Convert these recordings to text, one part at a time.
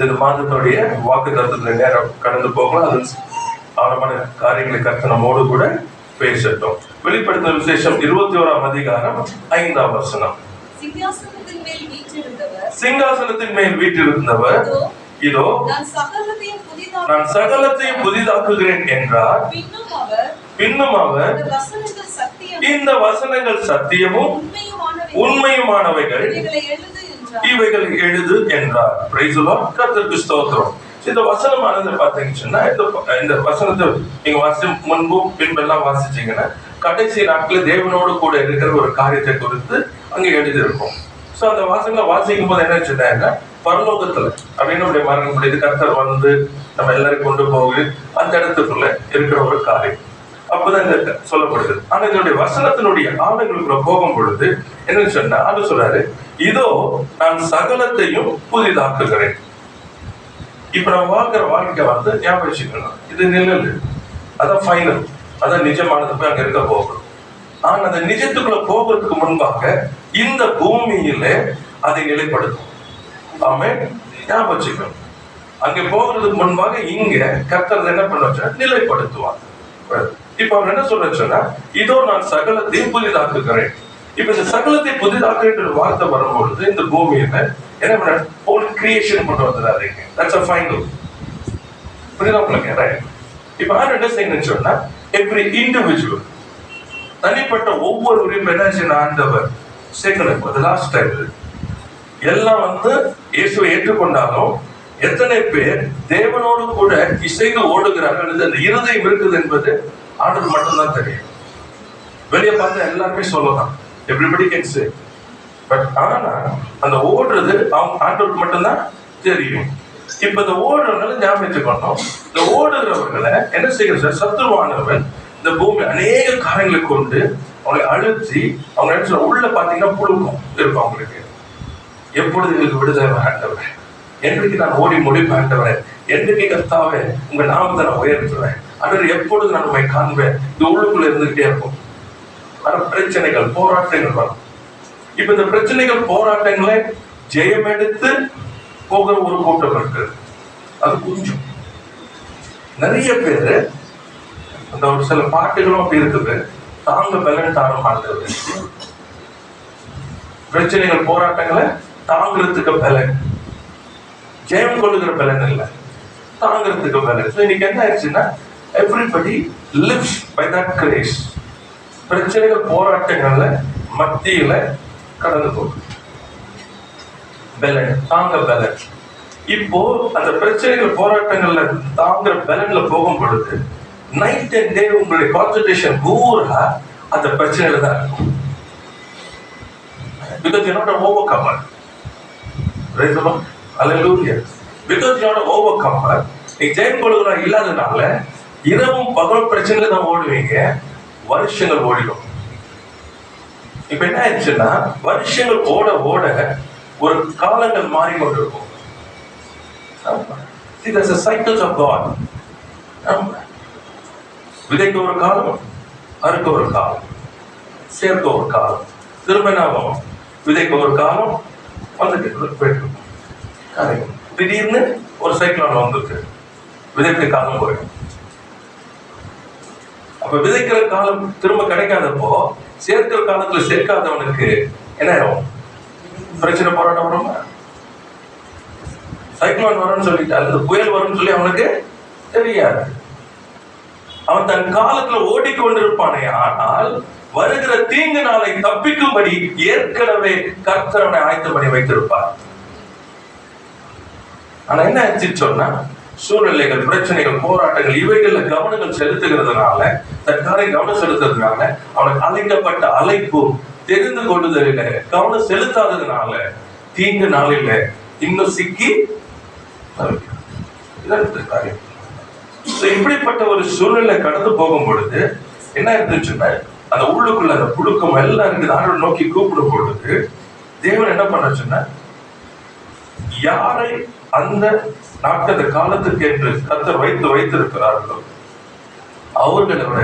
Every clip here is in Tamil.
இந்த மாதத்தினுடைய வாக்கு தத்துவத்துல நேரம் கடந்து போகலாம். அது ஆழமான காரியங்களை கர்த்தர் நம்மோடு கூட பேசட்டும். வெளிப்படுத்தும் விசேஷம் 21ஆம் அதிகாரம் 5ஆம் வசனம். சிங்காசனத்தின் மேல் வீற்றிருந்தவர் இதோ நான் சகலத்தையும் புதிதாக்குகிறேன் என்றார். பின்னும் அவர் இந்த வசனங்கள் சத்தியமும் உண்மையுமானவைகள், இவைகளை எழுது என்றார். Price the Lord. கர்த்தருக்கு ஸ்தோத்திரம். இந்த வசனமானது பாத்தீங்கன்னா, இந்த வசனத்தை நீங்க வாசி முன்பும் பின்பெல்லாம் வாசிச்சீங்கன்னா கடைசி நாட்களில் தேவனோடு கூட இருக்கிற ஒரு காரியத்தை குறித்து அங்க எழுதி இருக்கும். சோ அந்த வாசங்களை வாசிக்கும் போது என்ன சொன்னாங்க, பரலோகத்துல அப்படின்னு மரணம் முடியுது, கர்த்தர் வந்து நம்ம எல்லாரும் கொண்டு போகுது அந்த இடத்துக்குள்ள இருக்கிற ஒரு காரியம் அப்பதான் இந்த சொல்லப்படுது. ஆனா இதனுடைய வசனத்தினுடைய ஆளுங்களுக்குள்ள போகும் பொழுது என்ன சொன்னா, அது சொல்றாரு, இதோ நான் சகலத்தையும் புதிதாக்குகிறேன். இப்ப நம்ம வாழ்க்கிற வாழ்க்கை வந்து ஞாபகம் வச்சுக்கணும், இது நிழல், அதான் ஃபைனல், அதான் நிஜமானது போய் அங்க இருக்க போகும். ஆனா அந்த நிஜத்துக்குள்ள போகிறதுக்கு முன்பாக இந்த பூமியில அதை நிலைப்படுத்தும். ஆமென். ஞாபகம் வச்சுக்கணும், அங்க போகிறதுக்கு முன்பாக இங்க கர்த்தர் என்ன பண்ண நிலைப்படுத்துவார். இப்ப அவர் என்ன சொல்ற சொன்னா, இதோ நான் சகலத்தையும் புதிதாக்குகிறேன். இப்ப இந்த சகலத்தை புதிதாக்குற வார்த்தை வரும்பொழுது இந்த பூமியில என்ன பண்ண ஹோல் கிரியேஷன் கொண்டு வந்துடாரு. That's a final. புரியுதா உங்களுக்கு? ரைட். இப்ப நான் என்ன செய்யணும்னு சொன்னா, எவ்ரி இண்டிவிஜுவல் தனிப்பட்ட ஒவ்வொருவரையும் என்ன செய்யணும், ஆண்டவர் சேர்க்கணும். for the last time எல்லாம் வந்து இயேசுவை ஏற்றுக்கொண்டாலும் எத்தனை பேர் தேவனோடு கூட இசைந்து ஓடுகிறார்கள், அந்த இருதயம் இருக்குது என்பது ஆண்டவர் மட்டும்தான் தெரியும். வெளியே பார்த்தா எல்லாருமே சொல்லலாம், எவ்ரிபடி கேன் சே, பட் ஆனா அந்த ஓடுறது அவங்க ஆண்டவருக்கு மட்டும்தான் தெரியும். இப்ப இந்த ஓடுறவங்களை ஞாபகம் வச்சுக்கணும், இந்த ஓடுறவர்களை என்ன செய்கிற சத்துருவானவன் இந்த பூமி அநேக காரியங்களை கொண்டு அவங்களை அழுத்தி அவங்க என்ன சொல்ற உள்ள பாத்தீங்கன்னா புழுக்கம் இருக்கும் அவங்களுக்கு. எப்பொழுது எங்களுக்கு விடுதலை ஆண்டவரே, என்றைக்கு நான் ஓடி முடிப்பேன் ஆண்டவரே, என்றைக்கு கர்த்தாவே உங்க நாமத்தை நான் உயர்த்துவேன் ஆண்டவரே, எப்பொழுது நான் உண்மை காண்பேன், இது உள்ளுக்குள்ள இருந்துகிட்டே இருக்கும். வர பிரச்சனைகள் போராட்டங்கள் வரும். இப்ப இந்த பிரச்சனைகள் போராட்டங்களை ஜெயம் எடுத்து போகிற ஒரு கூட்டம் இருக்கு. அது கொஞ்சம் நிறைய பேரு அந்த ஒரு சில பாட்டுகளும் அப்படி இருக்குது, தாங்க பலன் தாங்க மாட்டது. பிரச்சனைகள் போராட்டங்களை தாங்கிறதுக்கு பலன், ஜெயம் கொள்ளுகிற பலன் இல்லை, தாங்கிறதுக்கு பலன். இன்னைக்கு என்ன ஆயிடுச்சுன்னா, everybody lives by that grace. பிரச்சனைகள் போராட்டங்கள்ல மத்தியில கடந்து போகும் பலன், தாங்க பலன். இப்போ அந்த பிரச்சனைகள் போராட்டங்கள்ல தாங்குற பலன்ல போகும் பொழுது நைட் அண்ட் டே உங்களுடைய கான்சன்ட்ரேஷன் பூரா அந்த பிரச்சனையில தான் இருக்கும். Because you're not an overcomer. Praise the Lord. Hallelujah. Because you're not an overcomer, நீ ஜெயம் கொள்ளுகிற இல்லாதனால இரவும் பகல் பிரச்சனையில தான் ஓடுவீங்க, வருஷங்கள் ஓடிடும். இப்ப என்ன ஆயிடுச்சுன்னா, வருஷங்கள் ஓட ஓட ஒரு காலங்கள் மாறிக்கொண்டிருக்கும். See, there's a cycles of God. விதைக்க ஒரு காலம், அறுக்க ஒரு காலம், சேர்க்க ஒரு காலம், திரும்ப நாமம் விதைக்க ஒரு காலம் வந்துட்டு போயிட்டு காரியம். திடீர்னு ஒரு சைக்கிள் வந்துருக்கு, விதைக்க காலம் போயிடும். அப்ப விதைக்கிற காலம் திரும்ப கிடைக்காதப்போ சேர்க்கிற காலத்துல சேர்க்காதவனுக்கு என்ன ஆயிடும், பிரச்சனை போராட்டம் வரும். சைக்ளோன் வரும்னு சொல்லிட்டு அல்லது புயல் வரும்னு சொல்லி அவனுக்கு தெரியாது. அவன் தன் காலத்துல ஓடிக்கொண்டிருப்பானே, ஆனால் வருகிற தீங்கு நாளை தப்பிக்கும்படி ஏற்கனவே கர்த்தரனை ஆயத்தம் பண்ணி வைத்திருப்பார். ஆனா என்ன ஆச்சு சொன்னா, சூழ்நிலைகள், பிரச்சனைகள், போராட்டங்கள் இவைகள்ல கவனங்கள் செலுத்துகிறதுனால, தற்காலிக கவனம் செலுத்துறதுனால, அவனுக்கு அழைக்கப்பட்ட அழைப்பு தெரிந்து கொள்ளுதலில கவனம் செலுத்தாததுனால தீங்கு நாளில இன்னும் சிக்கி காரியம். இப்படிப்பட்ட ஒரு சூழ்நிலை கடந்து போகும் பொழுது என்ன இருந்துச்சுன்னா, அந்த உள்ளுக்குள்ள அந்த புழுக்கம் எல்லாம் இருக்குது. ஆண்டவரை நோக்கி கூப்பிடும் பொழுது தேவன் என்ன பண்ண சொன்னா, யாரை அந்த நாட்கள் காலத்துக்கு என்று கர்த்தர் வைத்திருக்கிறார்களோ அவர்களோட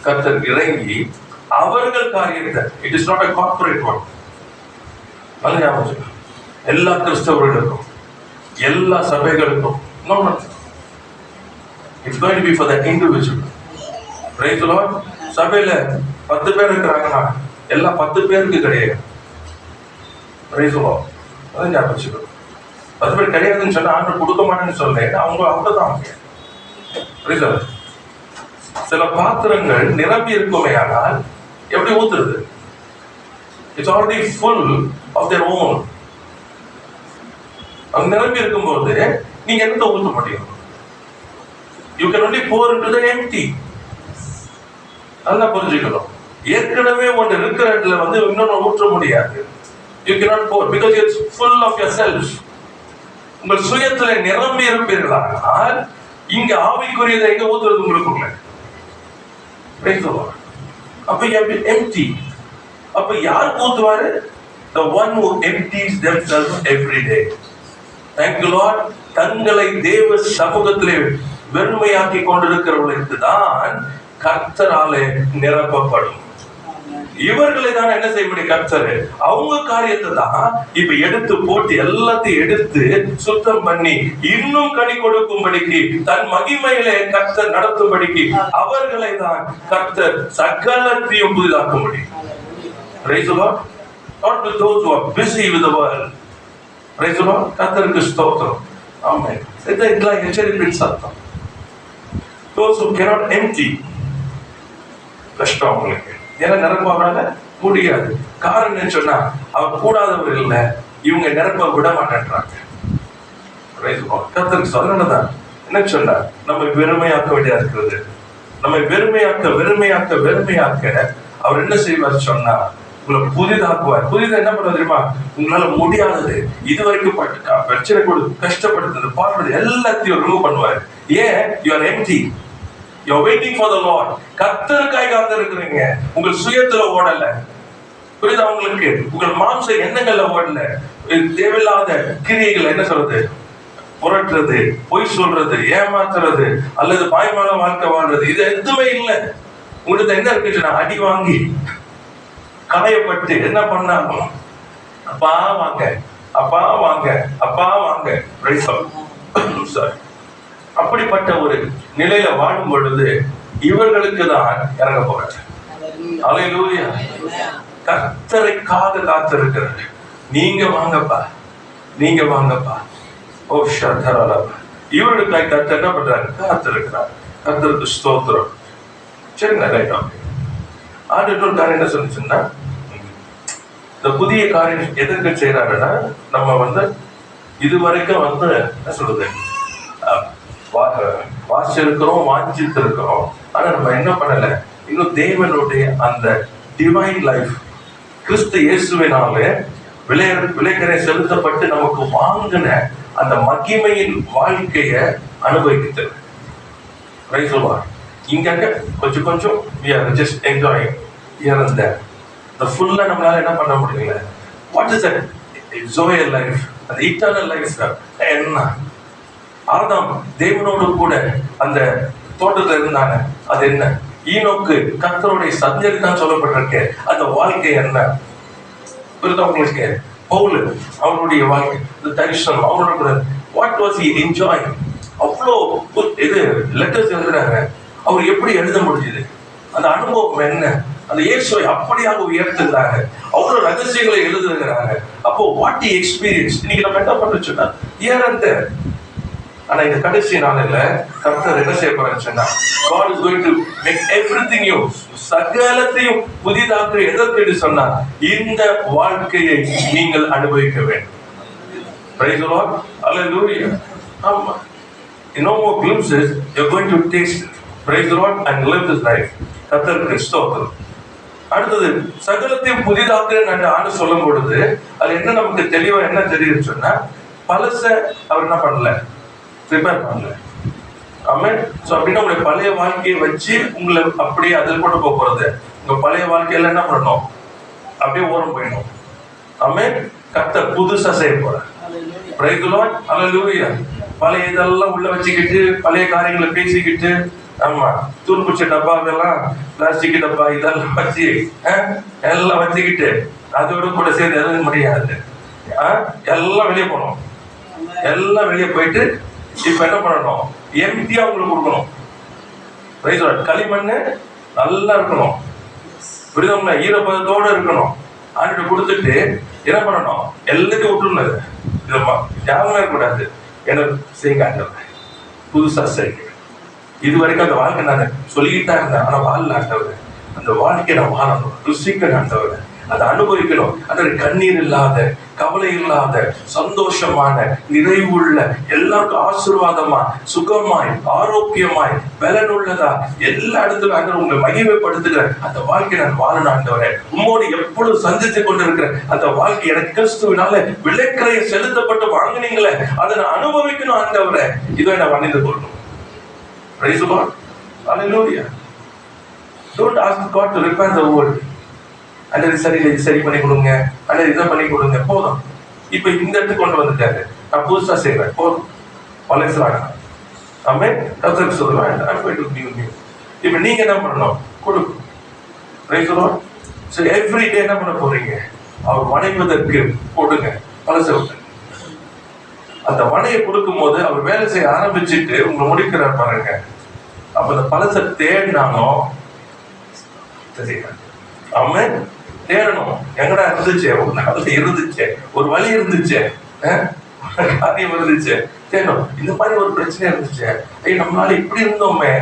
கர்த்தர் இறங்கி அவர்கள் காரியத்தை, it is not a corporate one, எல்லா கிறிஸ்தவர்களுக்கும் எல்லா சபைகளுக்கும். No, no. It's going to be for the individual. Praise the Lord. சபையில 10 பேர் இருக்கிறாங்கன்னா எல்லா 10 பேருக்கு கிடையாது. Praise the Lord. அதான் ஞாபகம். 10 பேர் கிடையாதுன்னு சொன்னா ஆண்டவர் கொடுக்க மாட்டேன்னு சொல்றேன். அவங்க அவ்வளவுதான். Praise the Lord. சில பாத்திரங்கள் நிரம்பி இருக்குமே, ஆனால் எப்படி ஊத்துறது? It's already full of their own. அது நிரம்பி இருக்கும்போது நீங்க என்னத்தை ஊற்ற முடியும்? You can only pour into the empty. நல்லா புரிஞ்சுக்கணும். ஏற்கனவே ஒன்று இருக்கிற இடத்துல இன்னொன்னு ஊற்ற முடியாது. You cannot pour because it's full of yourself. உங்கள் சுயத்துல நிரம்பி இருப்பீர்களானால் இங்க ஆவிக்குரியதை எங்க ஊத்துறது உங்களுக்குள்ள? அப்ப you have been empty. அப்ப யார் ஊத்துவாரு? The one who empties themselves every day. Thank you Lord. தங்களை தேவ சமூகத்திலே வெறுமையாக்கி கொண்டிருக்கிறவர்களுக்கு தான் கர்த்தராலே நிரப்பப்படும். இவர்களை தான் என்ன செய்ய முடியும்? கர்த்தர் அவங்க காரியத்தை தான் இப்ப எடுத்து போட்டு எல்லாத்தையும் எடுத்து சுத்தம் பண்ணி இன்னும் கனி கொடுக்கும்படிக்கு தன் மகிமையிலே கர்த்தர் நடத்தும்படிக்கு அவர்களை தான் கர்த்தர் சகலத்தையும் புதிதாக்க முடியும். Praise the Lord. Not with those who are busy with the world. Praise the Lord. கர்த்தருக்கு ஸ்தோத்திரம். ஆமென். இதெல்லாம் எச்சரிப்பின் சத்தம். Those who cannot empty, கஷ்டம் அவங்களுக்கு. ஏன்னா நிரப்ப முடியாது. காரணம் சொன்னா அவர் கூடாதவர் இல்லை, இவங்க நிரப்ப விட மாட்டேன்றாங்க. கர்த்தருக்கு சொல்லணும்தான் என்ன சொன்னா, நம்ம வெறுமையாக்க வேண்டியதா இருக்கிறது. நம்ம வெறுமையாக்க அவர் என்ன செய்வார் சொன்னா, உங்களை புதிதாக்குவார். புதிதா என்ன பண்ண தெரியுமா? உங்களால முடியாதது, இதுவரைக்கும் பிரச்சனை கொடுத்து கஷ்டப்படுத்துறது பாடுறது எல்லாத்தையும் ரிமூவ் பண்ணுவார். ஏன்? you are empty. You're waiting for the Lord. கர்த்தருக்காக காத்திருக்கிறீங்க. உங்கள் சுயத்துல ஓடல. புரியுதா உங்களுக்கு? உங்கள் மாம்ச எண்ணங்கள்ல ஓடல. தேவையில்லாத கிரியைகள் என்ன சொல்றது? புரட்டுறது, பொய் சொல்றது, ஏமாத்துறது, அல்லது பாய்மான வாழ்க்கை வாழ்றது, இது எதுவுமே இல்லை. உங்களுக்கு என்ன இருக்குன்னா, அடி வாங்கி களையப்பட்டு என்ன பண்ணாலும் அப்பா வாங்க, அப்பா வாங்க, அப்பா வாங்க. அப்படிப்பட்ட ஒரு நிலையில வாழும் பொழுது இவர்களுக்கு தான் இறங்க போறாங்க. அல்லேலூயா. கர்த்தருக்காக காத்திருக்கிறது. நீங்க வாங்கப்பா, நீங்க வாங்கப்பா. ஓ ஷர்தரா. இவர்களுக்காக கர்த்தர் என்ன பண்றாரு? காத்திருக்கிறார். கர்த்தருக்கு ஸ்தோத்திரம். சரிங்க, ரைட். ஓகே. ஆண்டவர் காரியம் என்ன சொல்லுச்சுன்னா, இந்த புதிய காரியம் எதற்கு செய்யறாருன்னா, நம்ம இதுவரைக்கும் என்ன சொல்றது, வாசிச்சிருக்கிறோம், வாஞ்சித்து இருக்கிறோம். ஆனா நம்ம என்ன பண்ணல, இன்னும் தேவனுடைய அந்த டிவைன் லைஃப் கிறிஸ்து இயேசுவினாலே விலைக்கரை செலுத்தப்பட்டு நமக்கு வாங்கின அந்த மகிமையின் வாழ்க்கைய அனுபவிக்கிறது. இங்க கொஞ்சம் கொஞ்சம் we are just enjoying here and there. The full நம்மளால என்ன பண்ண முடியல. What is that Zoe life? அந்த eternal life என்ன? ஆதாம் தேவனோடு கூட அந்த தோட்டத்துல இருந்தாங்க. அது என்ன? ஈனோக்கு கர்த்தருடைய சத்தியத்தான் சொல்லப்பட்டிருக்கு. அந்த வாழ்க்கை என்ன? புரியுதா உங்களுக்கு? பவுல் அவருடைய வாழ்க்கை, இந்த தரிசனம் அவரோட கூட வாட் வாஸ் ஹி என்ஜாயிங்? அவ்வளோ இது லெட்டர்ஸ் எழுதுறாங்க. அவர் எப்படி எழுத முடிஞ்சது? அந்த அனுபவம் என்ன? அந்த இயேசுவை அப்படியாக உயர்த்துகிறாங்க. அவ்வளோ ரகசியங்களை எழுதுகிறாங்க. அப்போ வாட் தி எக்ஸ்பீரியன்ஸ். இன்னைக்கு நம்ம என்ன பண்ண சொன்னா ஏறந்த, ஆனா இந்த கடைசி நாளில கர்த்தர் என்ன செய்ய போறான்னு சொன்னா, God is going to make everything new. சகலத்தையும் புதிதாக்க எதற்கு சொன்னா, இந்த வாழ்க்கையை நீங்கள் அனுபவிக்க வேண்டும். Praise the Lord. Hallelujah. ஆமா. No more glimpses. You're going to taste it. Praise the Lord and live this life. கர்த்தருக்கு ஸ்தோத்திரம். அடுத்தது சகலத்தையும் புதிதாக்க நான் சொல்லும் பொழுது அது என்ன நமக்கு தெளிவா என்ன தெரியுதுன்னு சொன்னா, பழச அவர் என்ன பண்ணல, ப்ரிப்பேர் பண்ணல. ஆமென். சோ அப்படின்னா உங்களுடைய பழைய வாழ்க்கையை வச்சு உங்களை அப்படியே அதில் கொண்டு போக போறது. உங்க பழைய வாழ்க்கையில என்ன பண்ணணும்? அப்படியே ஓரம் போயிடணும். ஆமென். கர்த்தர் புதுசா செய்ய போறார். Praise the Lord. ஹல்லேலூயா. பழைய இதெல்லாம் உள்ள வச்சுக்கிட்டு பழைய காரியங்களை பேசிக்கிட்டு, ஆமா, தூர்புச்ச டப்பாவெல்லாம் பிளாஸ்டிக் டப்பா இதெல்லாம் வச்சு எல்லாம் வச்சுக்கிட்டு அதோட கூட சேர்ந்து எழுத முடியாது. எல்லாம் வெளியே போனோம். எல்லாம் வெளியே போயிட்டு இப்ப என்ன பண்ணணும்? எம்டியா உங்களுக்கு கொடுக்கணும். களிமண்ணு நல்லா இருக்கணும், விருதம்ல ஈரப்பதத்தோட இருக்கணும். ஆண்டு கொடுத்துட்டு என்ன பண்ணணும்? எல்லாத்தையும் விட்டுருந்தது. ஞாபகம் இருக்கக்கூடாது. என்ன செய்யுங்க, புதுசா செய்யுங்க. இது வரைக்கும் அந்த வாழ்க்கை நான் சொல்லிக்கிட்டு தான் இருந்தேன், ஆனா வாழல ஆண்டவர். அந்த வாழ்க்கையை நான் வாழணும், ருசிக்க ஆண்டவர், அதை அனுபவிக்கணும். அந்த கண்ணீர் இல்லாத, கவலை இல்லாத, சந்தோஷமான, நிறைவுள்ள, எல்லாருக்கும் ஆசீர்வாதமா, சுகமாய், ஆரோக்கியமாய், பலனுள்ளதா, எல்லா இடத்துல ஆண்டவர் உங்களை மகிமைப்படுத்துகிற அந்த வாழ்க்கை நான் வாழணும் ஆண்டவரே. உம்மோடு எப்பொழுது சந்தித்து கொண்டிருக்கிற அந்த வாழ்க்கை எனக்கு கிறிஸ்துவினால விலைக்கிறைய செலுத்தப்பட்டு வாங்கினீங்களே, அதை நான் அனுபவிக்கணும் ஆண்டவரே. இதை நான் வணிந்து கொள்ளணும். Praise the Lord. Hallelujah. Don't ask God to repair the world. அல்லது சரி பண்ணி கொடுங்க, அல்லது இதை பண்ணி கொடுங்க. போதும், இப்ப இந்த இடத்துக்கு கொண்டு வந்துட்டாரு, நான் புதுசா செய்வேன். போதும், பழசுறாங்க. ஆமே, கர்த்தருக்கு சொல்லுவேன். இப்ப நீங்க என்ன பண்ணணும்? கொடுக்கும். Praise the Lord. So every day என்ன பண்ண போறீங்க? அவர் வணைவதற்கு கொடுங்க, பழச விட்டு. அந்த வனையை கொடுக்கும் போது அவர் வேலை செய்ய ஆரம்பிச்சுட்டு உங்களை முடிக்கிறார் பாருங்க. அப்ப அந்த பழசை தேடினாலும் தெரியல. அவன் தேடணும். எங்கடா இருந்துச்சு? ஒரு நாள் இருந்துச்சு, ஒரு வழி இருந்துச்சு, காரியம் இருந்துச்சு, தேடணும். இந்த மாதிரி ஒரு பிரச்சனை இருந்துச்சு, நம்மளால இப்படி இருந்தோமே,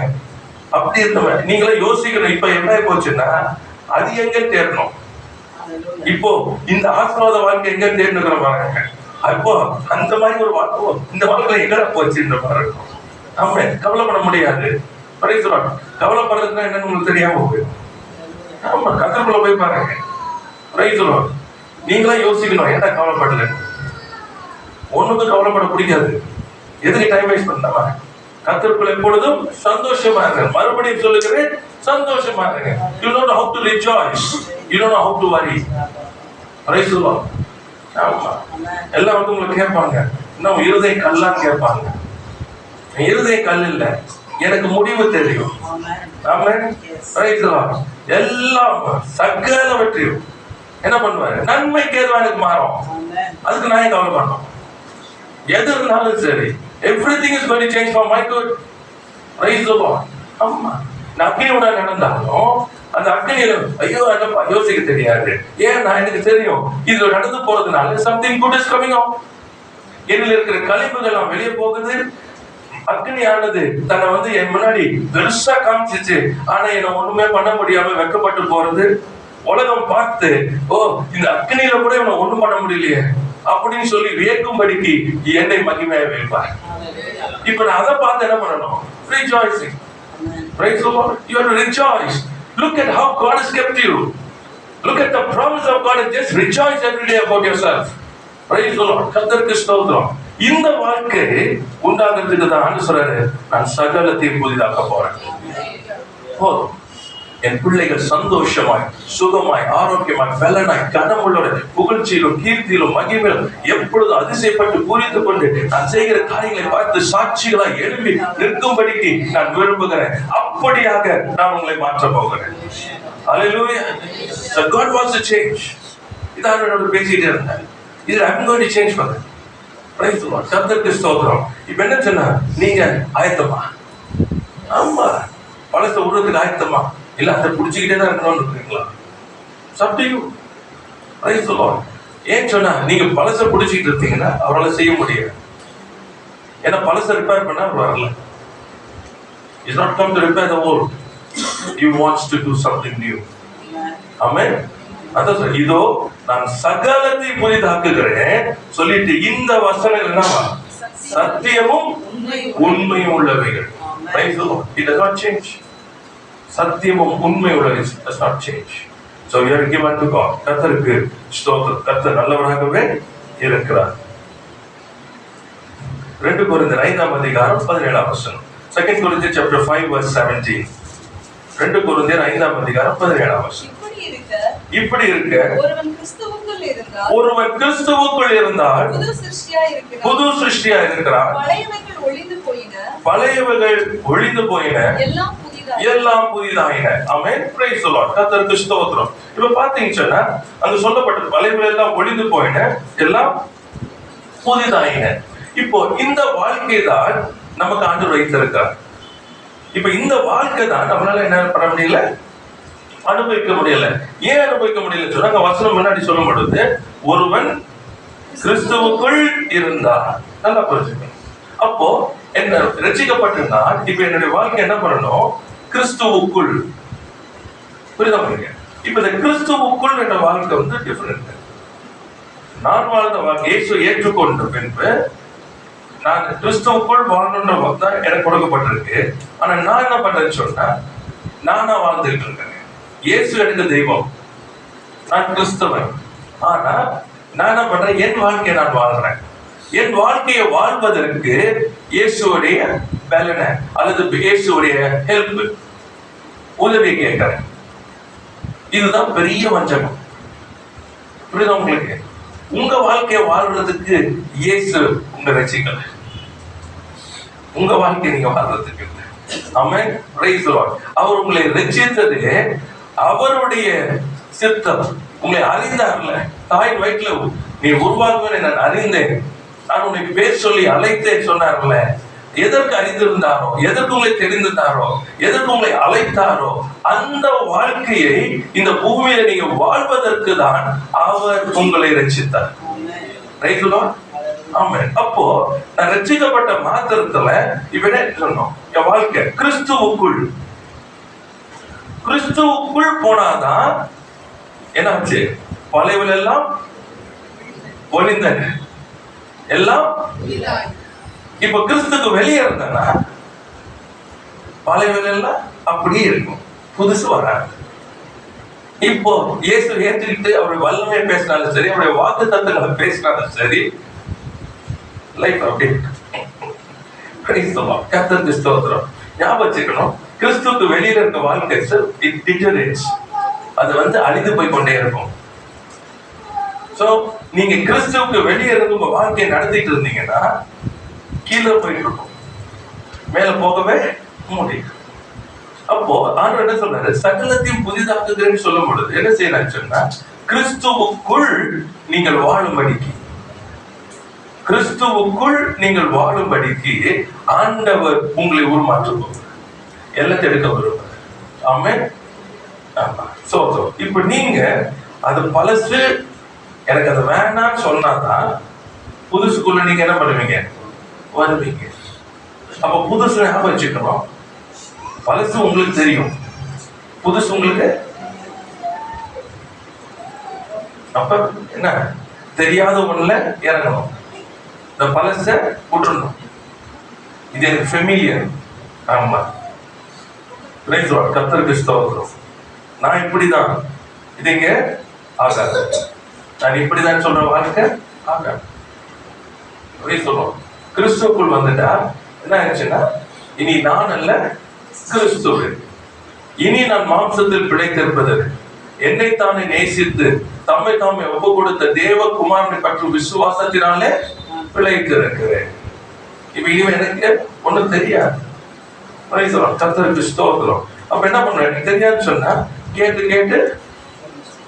அப்படி இருந்தோமே. நீங்களே யோசிக்கணும். இப்ப என்ன போச்சுன்னா, அது எங்க தேடணும்? இப்போ இந்த ஆசீர்வாத வாழ்க்கை எங்க தேடினுக்கிற பாருங்க. அப்போ அந்த மாதிரி ஒரு வாழ்க்கை இந்த வாழ்க்கை எங்கடா போச்சுன்ற மாதிரி இருக்கும். ஆமா, கவலைப்பட முடியாது. கவலைப்படுறதுன்னா என்னன்னு உங்களுக்கு தெரியாம போயிடும். ஆமா, கத்தருக்குள்ள போய் பாருங்க. நீங்களா யோசிக்கணும், ஏன்டா கவலைப்படல? ஒண்ணுக்கு கவலைப்பட பிடிக்காது. எதுக்கு டைம் வேஸ்ட் பண்ணாம கத்தருக்குள்ள எப்பொழுதும் சந்தோஷமா இருங்க. மறுபடியும் சொல்லுகிறேன், சந்தோஷமா இருங்க. You don't know how to rejoice. You don't know how to worry. Praise the Lord. ஆமா, எல்லாம் வந்து உங்களை கேட்பாங்க, இன்னும் இருதய கல்லான்னு கேட்பாங்க. இருதய கல் இல்ல, எனக்கு முடிவு தெரியும். ஆமென். Praise the Lord. எல்லாம் சகலவற்றையும் என்ன பண்ணுவாரு? நன்மைக்கு ஏதுவா எனக்கு மாறும். அதுக்கு நான் ஏன் கவலைப்படணும்? எது இருந்தாலும் சரி, everything is going to change for my good. Praise the Lord. ஆமா, நான் அக்னியோட நடந்தாலும் அந்த அக்னியில ஐயோ என்னப்பா யோசிக்க தெரியாது. ஏன்? நான் எனக்கு தெரியும், இதுல நடந்து போறதுனால something good is coming out. என்னில் இருக்கிற கழிவுகள் எல்லாம் வெளியே போகுது. அக்னியானது தன்னை வந்து என் முன்னாடி பெருசா காமிச்சிச்சு, ஆனா என்ன ஒண்ணுமே பண்ண முடியாம வெக்கப்பட்டு போறது. உலகம் பார்த்து, ஓ இந்த அக்னியில கூட இவனை ஒண்ணும் பண்ண முடியலையே அப்படின்னு சொல்லி வியக்கும்படிக்கு என்னை மகிமையை வைப்பார். இப்ப நான் அதை பார்த்து என்ன பண்ணணும்? Rejoicing. Praise the Lord. You have to rejoice. Look at how God has kept you. Look at the promise of God and just rejoice every day about yourself. Praise the Lord. கர்த்தருக்கு ஸ்தோத்திரம். இந்த வாழ்க்கை உண்டாகிறதுக்கு தான் ஆண்டு சொல்றாரு, நான் சகலத்தையும் புதிதாக்க போறேன். போதும், என் பிள்ளைகள் சந்தோஷமாய், சுகமாய், ஆரோக்கியமாய், பலனாய், கனமுள்ளோட புகழ்ச்சியிலும் கீர்த்தியிலும் மகிமையிலும் எப்பொழுதும் அதிசயப்பட்டு பூரித்து கொண்டு நான் செய்கிற காரியங்களை பார்த்து சாட்சிகளாய் எழுப்பி நிற்கும்படிக்கு நான் விரும்புகிறேன். அப்படியாக நான் உங்களை மாற்ற போகிறேன். Hallelujah. So God wants to change. இதான் என்னோட பேசிட்டே இருந்தேன். இது I'm going to change for them. Praise the Lord. கர்த்தருக்கு ஸ்தோத்திரம். இப்ப என்ன சொன்னா, நீங்க ஆயத்தமா? ஆமா, பழச விடுறதுக்கு ஆயத்தமா? இல்ல அதை புடிச்சுக்கிட்டே தான் இருக்கணும்னு இருக்கீங்களா? சப்டியும். Praise the Lord. ஏன் சொன்னா, நீங்க பழச புடிச்சுக்கிட்டு இருந்தீங்கன்னா அவரால் செய்ய முடியாது. ஏன்னா பழச ரிப்பேர் பண்ண அவர் வரல. He's not come to repair the world. He wants to do something new. Amen. அதான் இதோ நான் சகலத்தை புதிதாக்குகிறேன் சொல்லிட்டு இந்த வசனம் என்னவா? சத்தியமும் உண்மையும் உள்ளவைகள். Praise the Lord. It does not change. சத்தியமும் உண்மை உள்ளவை does not change. So you are given to God. கர்த்தருக்கு ஸ்தோத்திரம். கர்த்தர் நல்லவராகவே இருக்கிறார். 2 கொரிந்தியர் 5ஆம் அதிகாரம் 17ஆம் வசனம். 2 Corinthians chapter 5 verse 17. 2 கொரிந்தியர் 5ஆம் அதிகாரம் 17ஆம் வசனம். இப்படி இருக்க ஒருவன் கிறிஸ்துவுக்குள் இருந்தால் புது சிருஷ்டியா இருக்கிறான். பழையவைகள் ஒழிந்து போயின, எல்லாம் புதிதாயின. ஆமென். Praise the Lord. கர்த்தருக்கு ஸ்தோத்திரம். இப்ப பாத்தீங்கன்னா அங்க சொல்லப்பட்டது பழையவைகள் எல்லாம் ஒழிந்து போயின, எல்லாம் புதிதாயின. இப்போ இந்த வாழ்க்கை தான் நமக்கு ஆண்டவர் வைத்திருக்கார். இப்ப இந்த வாழ்க்கை தான் நம்மளால என்ன பண்ண முடியல, அனுபவிக்க முடியல. ஏன் அனுபவிக்க முடியல சொன்னா, வசனம் முன்னாடி சொல்லும் பொழுது, ஒருவன் கிறிஸ்துவுக்குள் இருந்தார். நல்லா புரிஞ்சுக்கணும். அப்போ என்ன ரட்சிக்கப்பட்டிருந்தா இப்ப என்னுடைய வாழ்க்கை என்ன பண்ணணும், கிறிஸ்துவுக்குள். புரியுதா உங்களுக்கு? இப்ப இந்த கிறிஸ்துவுக்குள் என்ற வாழ்க்கை வந்து டிஃபரெண்ட். நான் வாழ்ந்த வாழ்க்கை இயேசு ஏற்றுக்கொண்ட பின்பு நான் கிறிஸ்துவுக்குள் வாழணுன்ற தான் எனக்கு கொடுக்கப்பட்டிருக்கு. ஆனா நான் என்ன பண்றேன்னு சொன்னா, நானா வாழ்ந்துட்டு இருக்கேன். இயேசு எனக்கு தெய்வம், நான் கிறிஸ்தவன். ஆனா நான் என்ன பண்றேன், என் வாழ்க்கையை நான் வாழ்றேன். என் வாழ்க்கையை வாழ்வதற்கு இயேசுடைய பலனை அல்லது இயேசுடைய ஹெல்ப், உதவி கேட்கிறேன். இதுதான் பெரிய வஞ்சகம். புரியுதா உங்களுக்கு? உங்க வாழ்க்கையை வாழ்றதுக்கு இயேசு உங்க ரட்சிக்கல, உங்க வாழ்க்கையை நீங்க வாழ்றதுக்கு. ஆமென், பிரைஸ் தி லார்ட். அவர் உங்களை ரட்சித்தது அவருடைய சித்தம். உங்களை அறிந்தார்ல, தாய் வயிற்றுல நீ உருவாகுவதை நான் அறிந்தேன், நான் உன்னை பேர் சொல்லி அழைத்தேன் சொன்னார்ல. எதற்கு அறிந்திருந்தாரோ, எதற்கு உங்களை தெரிந்திருந்தாரோ, எதற்கு உங்களை அழைத்தாரோ, அந்த வாழ்க்கையை இந்த பூமியில நீங்க வாழ்வதற்கு தான் அவர் உங்களை ரட்சித்தார். ஆமென். அப்போ நான் ரட்சிக்கப்பட்ட மாத்திரத்துல இப்ப என்ன சொன்னோம், என் வாழ்க்கை கிறிஸ்துவுக்குள். கிறிஸ்துவுக்குள் போனாதான் என்னாச்சு, பழையவள் எல்லாம் ஒளிந்தன, எல்லாம் இப்ப கிறிஸ்துக்கு வெளியே இருந்தானா பழையவள் எல்லாம் அப்படியே இருக்கும், புதுசு வராது. இப்போ இயேசு ஏற்றுக்கிட்டு அவருடைய வல்லமையை பேசினாலும் சரி, அவருடைய வாக்கு தத்துவங்களை பேசினாலும் சரி, லைஃப் அப்படி கர்த்தருக்கு ஸ்தோத்திரம். ஞாபகம் வச்சுக்கணும், கிறிஸ்துவுக்கு வெளியில இருக்க வாழ்க்கை இட் டிஜெரேட்ஸ், அது வந்து அழிந்து போய் கொண்டே இருக்கும். சோ நீங்க கிறிஸ்துவுக்கு வெளியே இருந்து உங்க வாழ்க்கையை நடத்திட்டு இருந்தீங்கன்னா கீழே போயிட்டு இருக்கும், மேல போகவே முடியும். அப்போ ஆண்டவர் என்ன சொல்றாரு, சகலத்தையும் புதிதாக்குகிறேன்னு சொல்லும் பொழுது என்ன செய்யறான்னு சொன்னா, கிறிஸ்துவுக்குள் நீங்கள் வாழும்படிக்கு, கிறிஸ்துவுக்குள் நீங்கள் வாழும்படிக்கு ஆண்டவர் உங்களை உருமாற்றுவோம், எல்லாத்தையும் எடுக்க வருவார். ஆமென். சோ இப்ப நீங்க அது பழசு எனக்கு அது வேணான்னு சொன்னாதான் புதுசுக்குள்ள நீங்க என்ன பண்ணுவீங்க, வருவீங்க. அப்ப புதுசு ஞாபகம் வச்சுக்கணும், பழசு உங்களுக்கு தெரியும், புதுசு உங்களுக்கு அப்ப என்ன தெரியாத ஒண்ணுல இறங்கணும், இந்த பழச விட்டுறணும். இது எனக்கு ஃபெமிலியர். ஆமா, கர்த்தருக்கு ஸ்தோத்திரம். நான் இப்படிதான், இது இங்க ஆகாது, நான் இப்படிதான் சொல்ற வாழ்க்கை ஆகாது. சொல்லுவோம் கிறிஸ்துவுக்குள் வந்துட்டா என்ன ஆச்சுன்னா, இனி நான் அல்ல கிறிஸ்துவே, இனி நான் மாம்சத்தில் பிழைத்திருப்பது, என்னைத்தானே நேசித்து தம்மை தாமே ஒப்பு கொடுத்த தேவகுமாரனை பற்றும் விசுவாசத்தினாலே பிழைத்திருக்கிறேன். இப்ப இனிமே எனக்கு ஒண்ணும் தெரியாது. கர்த்தருக்கு ஸ்தோத்திரம். அப்ப என்ன பண்ற, எனக்கு தெரியாதுன்னு சொன்னா கேட்டு கேட்டு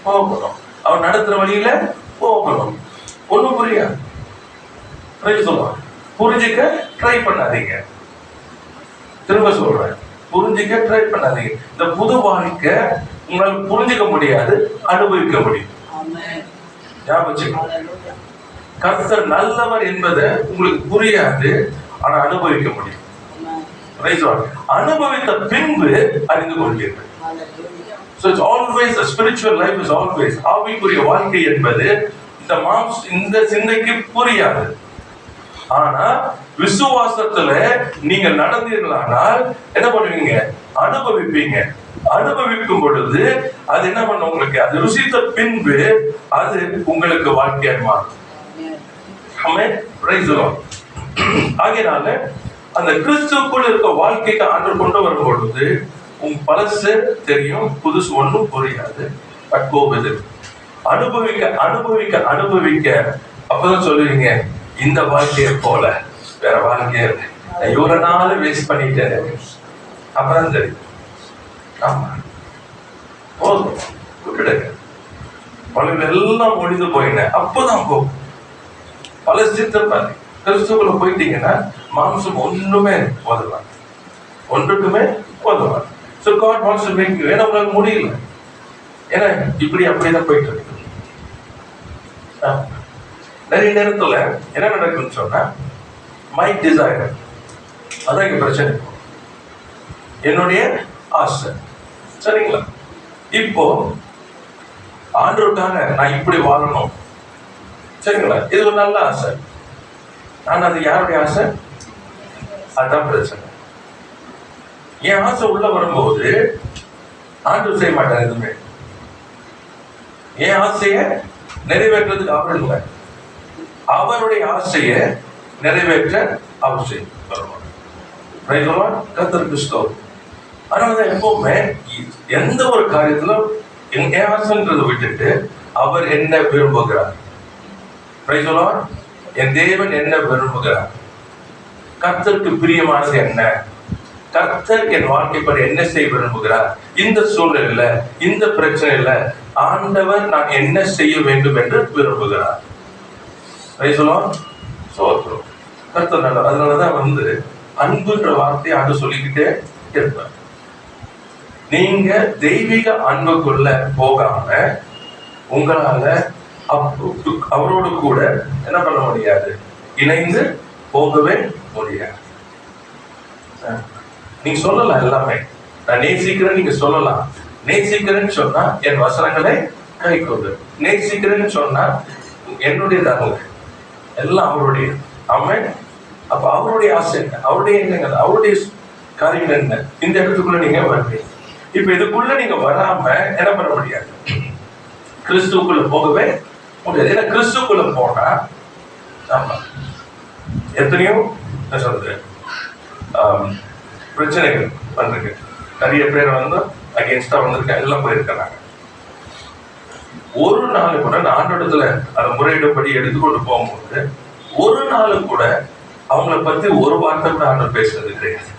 போகணும், அவர் நடத்துற வழியில போகணும். ஒண்ணும் புரியாது, புரிஞ்சுக்க ட்ரை பண்ணாதீங்க. திரும்ப சொல்றேன், புரிஞ்சுக்க ட்ரை பண்ணாதீங்க. இந்த புது வாழ்க்கை உங்களால் புரிஞ்சுக்க முடியாது, அனுபவிக்க முடியும். கர்த்தர் நல்லவர் என்பதை உங்களுக்கு புரியாது, ஆனா அனுபவிக்க முடியும். அனுபவித்த பின்பு அறிந்து கொள்வீர்கள். So it's always a spiritual life is always, ஆவிக்குரிய வாழ்க்கை என்பது இந்த சிந்தைக்கு புரியாது. ஆனா விசுவாசத்துல நீங்க நடந்தீர்களானால் என்ன பண்ணுவீங்க, அனுபவிப்பீங்க. அனுபவிக்கும் பொழுது அது என்ன பண்ண, உங்களுக்கு அது ருசித்த பின்பு அது உங்களுக்கு வாழ்க்கையாக மாறும். ஆகையினால அந்த கிறிஸ்துவுக்குள் இருக்க வாழ்க்கைக்கு ஆண்டவர் கொண்டு வரும் பொழுது உங்க பழசு தெரியும், புதுசு ஒன்றும் புரியாது. பட் போகுது அனுபவிக்க அனுபவிக்க அனுபவிக்க அப்பதான் சொல்லுவீங்க, இந்த வாழ்க்கையை போல வேற வாழ்க்கைய இவ்வளவு நாள் வேஸ்ட் பண்ணிட்டேன். அப்பதான் தெரியும், ஆமா போதும் விட்டுடுங்க, பழங்கள் எல்லாம் ஒழிந்து போயின. அப்பதான் போகும் பல சித்தம். கிறிஸ்துக்குள்ள போயிட்டீங்கன்னா மாம்சம் ஒன்றுமே உதவாது, ஒன்றுக்குமே உதவாது. So God wants to make you. ஏன்னா உங்களுக்கு முடியல, ஏன்னா இப்படி அப்படிதான் போயிட்டு இருக்கு. நிறைய நேரத்துல என்ன நடக்குன்னு சொன்னா மை டிசைர், அதான் இங்க பிரச்சனை. என்னுடைய ஆசை, சரிங்களா? இப்போ ஆண்டவருக்காக நான் இப்படி வாழணும், சரிங்களா? இது ஒரு நல்ல ஆசை. ஆனா அது யாருடைய ஆசை? அதுதான் பிரச்சனை. என் ஆசை உள்ள வரும்போது ஆண்டவர் செய்ய மாட்டார் எதுவுமே. என் ஆசைய நிறைவேற்றுறதுக்கு அவர் இல்லை, அவருடைய ஆசையை நிறைவேற்ற அவர் செய்வார். கர்த்தருக்கு ஸ்தோத்திரம். அதனாலதான் எப்பவுமே எந்த ஒரு காரியத்திலும் என் ஆசைன்றதை விட்டுட்டு அவர் என்ன விரும்புகிறார், என் தேவன் என்ன விரும்புகிறார், கர்த்தருக்கு பிரியமானது என்ன, கர்த்தர் என் வாழ்க்கைப்படி என்ன செய்ய விரும்புகிறார், இந்த சூழ்நிலையில இந்த பிரச்சனையில ஆண்டவர் நான் என்ன செய்ய வேண்டும் என்று விரும்புகிறார். கர்த்தர் நல்ல. அதனாலதான் அன்புன்ற வார்த்தையை ஆண்டு சொல்லிக்கிட்டே இருப்பார். நீங்க தெய்வீக அன்புக்குள்ள போகாம உங்களால அவரோடு கூட என்ன பண்ண முடியாது, இணைந்து போகவே முடியாது. நீங்க சொல்லலாம் எல்லாமே, நான் நேசிக்கிறேன் நீங்க சொல்லலாம். நேசிக்கிறேன்னு சொன்னா என் வசனங்களை கை கொண்டு, நேசிக்கிறேன்னு சொன்னா என்னுடையதாக எல்லாம் அவருடைய. ஆமென். அப்ப அவருடைய ஆசை என்ன, அவருடைய எண்ணங்கள், அவருடைய காரியங்கள் என்ன, இந்த இடத்துக்குள்ள நீங்க வரீங்க. இப்ப இதுக்குள்ள நீங்க வராம என்ன பண்ண முடியாது, கிறிஸ்துக்குள்ள போகவே முடியாது. ஏன்னா கிறிஸ்துக்குள்ள போனா ஆமா எத்தனையோ என்ன சொல்றது பிரச்சனைகள் வந்திருக்கு. நிறைய பேர் அகேன்ஸ்டா வந்திருக்க, எல்லாம் போயிருக்கிறாங்க. ஒரு நாள் கூட ஆண்டோடத்துல அதை முறையிடப்படி எடுத்துக்கொண்டு போகும்போது ஒரு நாள் கூட அவங்கள பத்தி ஒரு வார்த்தை கூட ஆண்டவர் பேசுறது கிடையாது.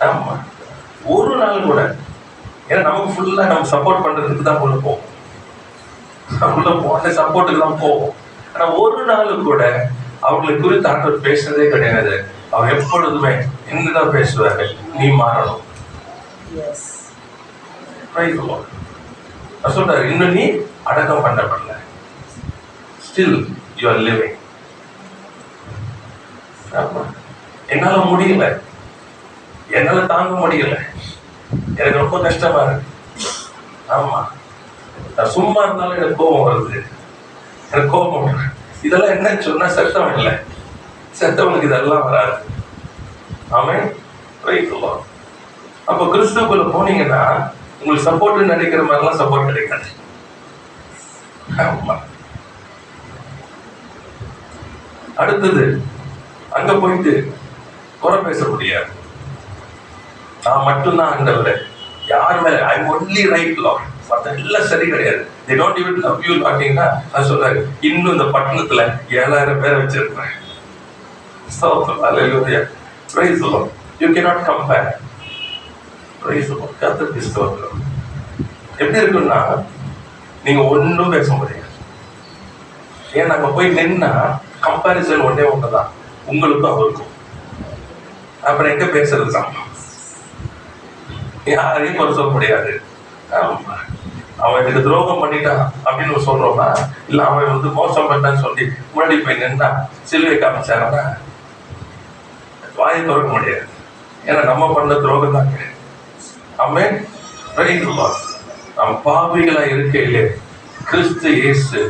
ஆமா, ஒரு நாள் கூட. ஏன்னா நமக்கு ஃபுல்லா நம்ம சப்போர்ட் பண்றதுக்கு தான் உள்ள போவோம், உள்ள போன சப்போர்ட்டுக்கு தான் போவோம். ஆனா ஒரு நாள் கூட அவங்களை குறித்து ஆண்டவர் பேசுறதே கிடையாது. அவர் எப்பொழுதுமே என்னதான் பேசுவாரு, நீ மாறணும். சொல்றாரு, இன்னும் நீ அடக்கம் பண்ணப்படல, ஸ்டில் யூ ஆர் லிவிங். என்னால முடியல, என்னால தாங்க முடியல, எனக்கு ரொம்ப கஷ்டமா இருக்கு. ஆமா, நான் சும்மா இருந்தாலும் எனக்கு கோபம் வருது, எனக்கு கோபம் வருது. இதெல்லாம் என்னன்னு சொன்னா சட்டம் இல்லை, செத்தவனுக்கு இதெல்லாம் வராது. ஆமென். அப்ப கிறிஸ்துக்குள்ள போனீங்கன்னா உங்களுக்கு சப்போர்ட் நினைக்கிற மாதிரிலாம் சப்போர்ட் கிடைக்காது. அடுத்தது அங்க போயிட்டு குறை பேச முடியாது. நான் மட்டும்தான் ஆண்டவரே, யார் மேல ஐ ஒன்லி ரைட் லார்ட், மற்ற எல்லாம் சரி கிடையாது. they don't even love you அப்படின்னா அது சொல்றாரு, இன்னும் இந்த பட்டணத்துல 7000 பேரை வச்சிருக்கிறேன். Hallelujah. Praise the Lord. You cannot compare. Praise the Lord. கர்த்தருக்கு ஸ்தோத்திரம். எப்படி இருக்குன்னா நீங்க ஒன்றும் பேச முடியாது. ஏன் நாங்க போய் நின்னா கம்பாரிசன் ஒன்னே ஒண்ணுதான், உங்களுக்கும் அவருக்கும். அப்புறம் எங்க பேசுறது தான், யாரையும் குறை சொல்ல முடியாது. அவன் எனக்கு துரோகம் பண்ணிட்டான் அப்படின்னு சொல்றோம்னா, இல்ல அவன் மோசம் பண்ணான்னு சொல்லி முன்னாடி போய் நின்னா சிலுவை காமிச்சாங்கன்னா வாயை திறக்க முடியாது. ஏன்னா நம்ம பண்ண துரோகம் தான். ஆமென். நம்ம பாவிகளா இருக்கையிலே கிறிஸ்து இயேசு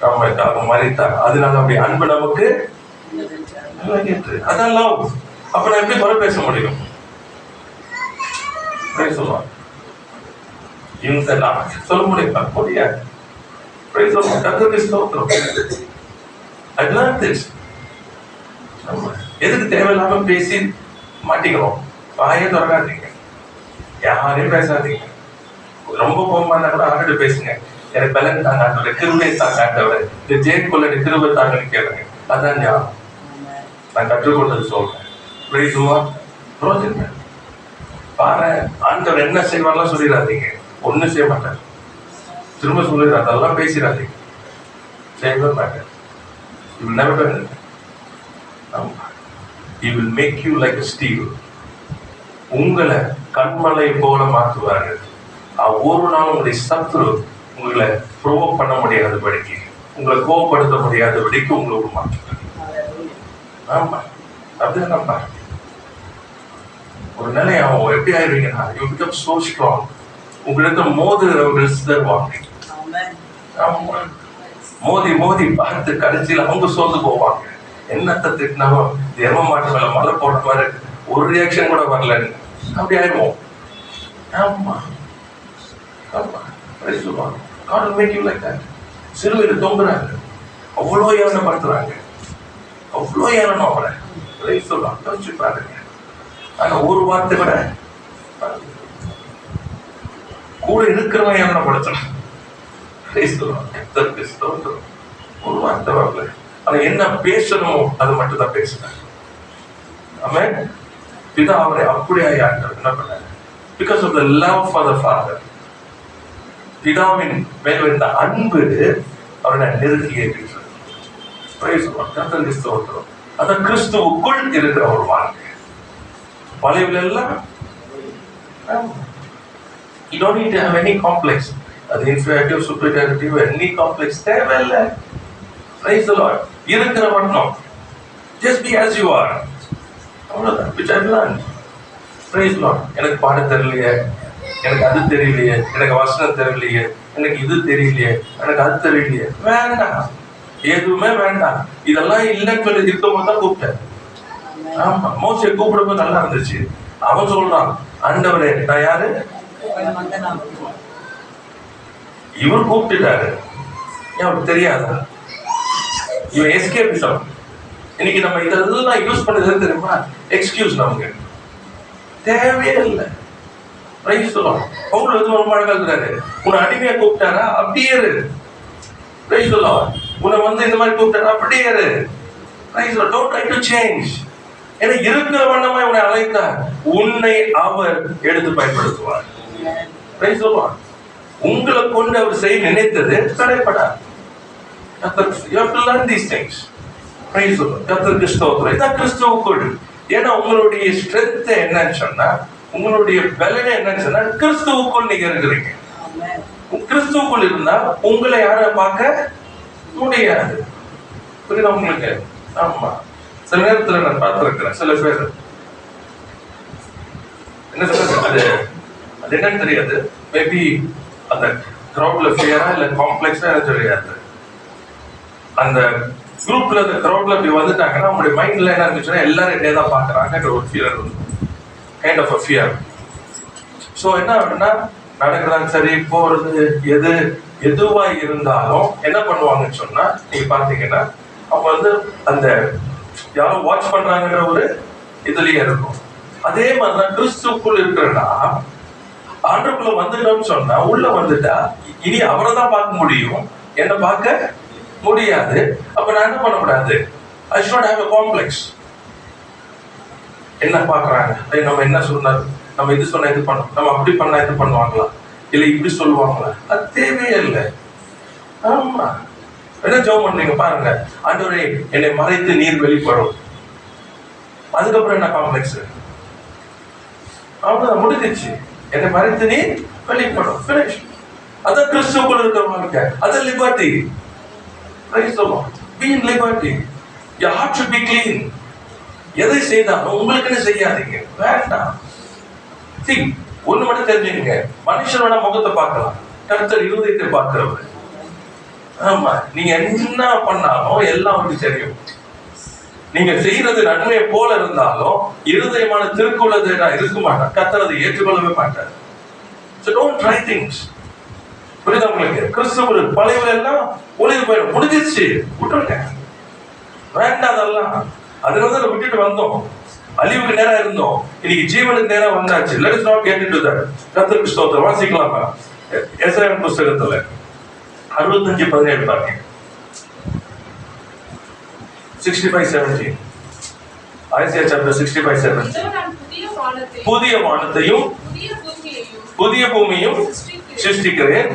நமக்காக மரித்தார். அதனால அப்படி அன்பு நமக்கு அதெல்லாம். அப்ப நான் எப்படி குறை பேச முடியும்? சொல்ல முடியும் முடியாது. எதுக்கு தேவையில்லாம பேசி மாட்டிக்கிறோம்? வாயே திறக்காதீங்க, யாரையும் பேசாதீங்க. ரொம்ப கோபமா கூட ஆகிட்டு பேசுங்க. எனக்கு பலன் தாங்க ஆண்டவரே, கிருபை தாங்க ஆண்டவரே, இந்த ஜெயக்குள்ள கிருபை தாங்கன்னு கேளுங்க. அதான் நான் கற்றுக்கொண்டது சொல்றேன். பாரு, ஆண்டவர் என்ன செய்வார்லாம் சொல்லிடாதீங்க, ஒண்ணும் செய்ய மாட்டார். திரும்ப சொல்லிடுறாரு, அதெல்லாம் பேசிடாதீங்க, செய்யவே மாட்டார். You will never do anything. He will make you like a steel. உங்களை கண்மலை போல மாற்றுவார்கள். ஒரு நாள் உங்களுடைய சத்துரு உங்களை ப்ரோவோக் பண்ண முடியாதபடிக்கு, உங்களை கோபப்படுத்த முடியாதபடிக்கு உங்களை மாற்றுவார். ஆமா, அப்படிதான் நம்ம ஒரு நிலை ஆகும். எப்படி ஆயிருவீங்கன்னா, you become so strong. உங்களுக்கு மோதுகிறவர்கள் சிதறுவாங்க. மோதி மோதி பார்த்து கடைசியில் அவங்க சோர்ந்து போவாங்க. என்னத்தை திட்டினாலும் எரும மாட்டு மேல மழை போட்ட மாதிரி ஒரு ரியாக்ஷன் கூட வரலன்னு அப்படி ஆயிடுவோம். ஆமா ஆமா, சொல்லுவாங்க God will make you like that. சிலுவையில் தொங்குறாங்க, அவ்வளோ ஏளனப்படுத்துறாங்க, அவ்வளோ ஏளனம் அவரை சொல்லுவாங்க. யோசிச்சு பாருங்க. ஆனா ஒரு வார்த்தை கூட கூட இருக்கிறவன் ஏளனப்படுத்தலாம். ஒரு வார்த்தை வரல. ஆனா என்ன பேசணுமோ அது மட்டும் தான் பேசுறாங்க. ஆமென். பிதா அவரை அப்படியே என்ன பண்ணாரு? Because of the love for the Father. பிதாவின் மேல் இருந்த அன்பு அவரை நெருக்கி ஏற்றிருக்கிறது. அதான் கிறிஸ்துவுக்குள் இருக்கிற ஒரு வாழ்க்கை. பழையவில் எல்லாம் you don't need to have any complex. அது inferiority, superiority, any complex தேவையில்லை. Praise the Lord. இருக்கிற மட்டும் just be as you are. அவ்வளவுதான். which I learned. Praise the Lord. எனக்கு பாட தெரியலையே, எனக்கு அது தெரியலையே, எனக்கு வசனம் தெரியலையே, எனக்கு இது தெரியலையே, எனக்கு அது தெரியலையே, வேண்டாம், எதுவுமே வேண்டாம். இதெல்லாம் இல்லைன்னு சொல்லி இருக்கவங்க தான் கூப்பிட்டேன். ஆமா, மோசே கூப்பிடும்போது நல்லா இருந்துச்சு. அவன் சொல்றான், ஆண்டவரே நான் யாரு? இவர் கூப்பிட்டுட்டாரு, அவருக்கு தெரியாதா? இவன் எஸ்கேபிசம். இன்னைக்கு நம்ம இதெல்லாம் யூஸ் பண்ணது தெரியுமா? எக்ஸ்கியூஸ். நமக்கு தேவையே இல்லை. பவுல் ரொம்ப அழகா இருக்கிறாரு. உன்னை அடிமையா கூப்பிட்டாரா? அப்படியே இரு. உன்னை இந்த மாதிரி கூப்பிட்டாரா? அப்படியே இரு. Don't try to change. ஏன்னா இருக்கிற வண்ணமா உன்னை அழைத்தார், உன்னை அவர் எடுத்து பயன்படுத்துவார். உங்களை கொண்டு அவர் செய்ய நினைத்தது தடைப்படாது. You have to learn these things. Praise the Lord. கர்த்தருக்கு ஸ்தோத்திரம். இதான் கிறிஸ்துவுக்குள். ஏன்னா உங்களுடைய ஸ்ட்ரென்த் என்னன்னு சொன்னா, உங்களுடைய பலனை என்னன்னு சொன்னா, கிறிஸ்துவுக்குள் நீங்க இருக்கிறீங்க. கிறிஸ்துவுக்குள் இருந்தா உங்களை யாரும் பார்க்க முடியாது. புரியுதா உங்களுக்கு? ஆமா. சில நேரத்துல நான் பார்த்திருக்கிறேன், சில பேர் என்ன சொல்றது, அது என்னன்னு தெரியாது. மேபி அந்த கிரௌட்ல ஃபியரா இல்ல காம்ப்ளெக்ஸா தெரியாது. அந்த குரூப்ல அந்த கிரௌட்ல இப்படி வந்துட்டாங்கன்னா அவங்களுடைய மைண்ட்ல என்ன இருந்துச்சுன்னா, எல்லாரும் என்னையே தான் பாக்குறாங்க ஒரு fear, kind of a fear. So என்ன அப்படின்னா, நடக்கிறாங்க சரி, போறது எதுவா இருந்தாலும் என்ன பண்ணுவாங்கன்னு சொன்னா, நீங்க பாத்தீங்கன்னா அவங்க அந்த யாரும் வாட்ச் பண்றாங்கிற ஒரு இதுலயே இருக்கும். அதே மாதிரிதான் கிறிஸ்துக்குள் இருக்கிறனா, ஆண்டவருக்குள்ள வந்துட்டோம்னு சொன்னா, உள்ள வந்துட்டா இனி அவரை தான் பார்க்க முடியும், என்ன பார்க்க முடியாது. அப்ப நான் என்ன பண்ணக்கூடாது? I should not have a complex. என்ன பாக்குறாங்க, நம்ம என்ன சொன்னாரு, நம்ம இது சொன்னா இது பண்ணோம், நம்ம அப்படி பண்ணா இது பண்ணுவாங்களா, இல்ல இப்படி சொல்லுவாங்களா? அது தேவையே இல்லை. ஆமா, என்ன ஜெபம் பண்றீங்க பாருங்க, ஆண்டவரே என்னை மறைத்து நீர் வெளிப்படும். அதுக்கப்புறம் என்ன காம்ப்ளெக்ஸ்? அவ்வளவுதான், முடிஞ்சிச்சு. என்னை மறைத்து நீர் வெளிப்படும். ஃபினிஷ். அதான் கிறிஸ்துவுக்குள் இருக்கிற வாழ்க்கை. அதான் liberty. Praise the Lord. Be in liberty. Your heart should be clean. எதை செய்தாலும் உங்களுக்குன்னு செய்யாதீங்க, வேண்டாம். See, ஒண்ணு மட்டும் தெரிஞ்சுங்க, மனுஷனோட முகத்தை பார்க்கலாம், கர்த்தர் இருதயத்தை பார்க்கிறவர். ஆமா, நீங்க என்ன பண்ணாலும் எல்லாம் வந்து தெரியும். நீங்க செய்யறது நன்மையை போல இருந்தாலும் இருதயமான திருக்குள்ளதை நான் இருக்க மாட்டேன், கர்த்தர் அதை ஏற்றுக்கொள்ளவே மாட்டார். So don't try things. புரியுதா உங்களுக்கு? கிறிஸ்துவ பழையவர்கள் எல்லாம் ஒளிவு போயிடும், முடிஞ்சிருச்சு, விட்டுருங்க, வேண்டாம் அதெல்லாம். அதனால விட்டுட்டு வந்தோம், அழிவுக்கு நேரம் இருந்தோம், இன்னைக்கு ஜீவனுக்கு நேரம் வந்தாச்சு. Let us not get into that. கர்த்தருக்கு ஸ்தோத்திரம். வாசிக்கலாமா? எசாயா புத்தகத்துல 65:17 பாருங்க. 65:17. Isaiah chapter 65:17. புதிய வானத்தையும் புதிய பூமியும் சிருஷ்டிக்கிறேன்,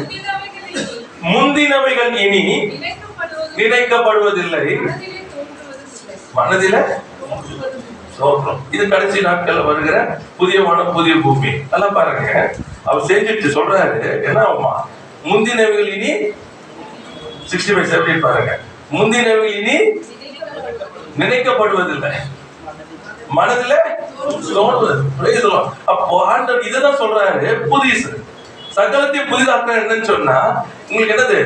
முந்தினவைகள் இனி நினைக்கப்படுவதில்லை, மனதில ஸ்தோத்திரம். இது கடைசி நாட்கள்ல வருகிற புதிய வானம் புதிய பூமி. எல்லாம் பாருங்க, அவர் செஞ்சுட்டு சொல்றாரு என்ன ஆகுமா, முந்தினவைகள் இனி 65 பாருங்க, முந்தினவைகள் இனி நினைக்கப்படுவதில்லை, மனதில தோன்றுவது. அப்போ ஆண்டவர் இதுதான் சொல்றாரு, புதிசு சகலத்தையும் புதிதாக்க. என்னன்னு சொன்னா உங்களுக்கு என்னது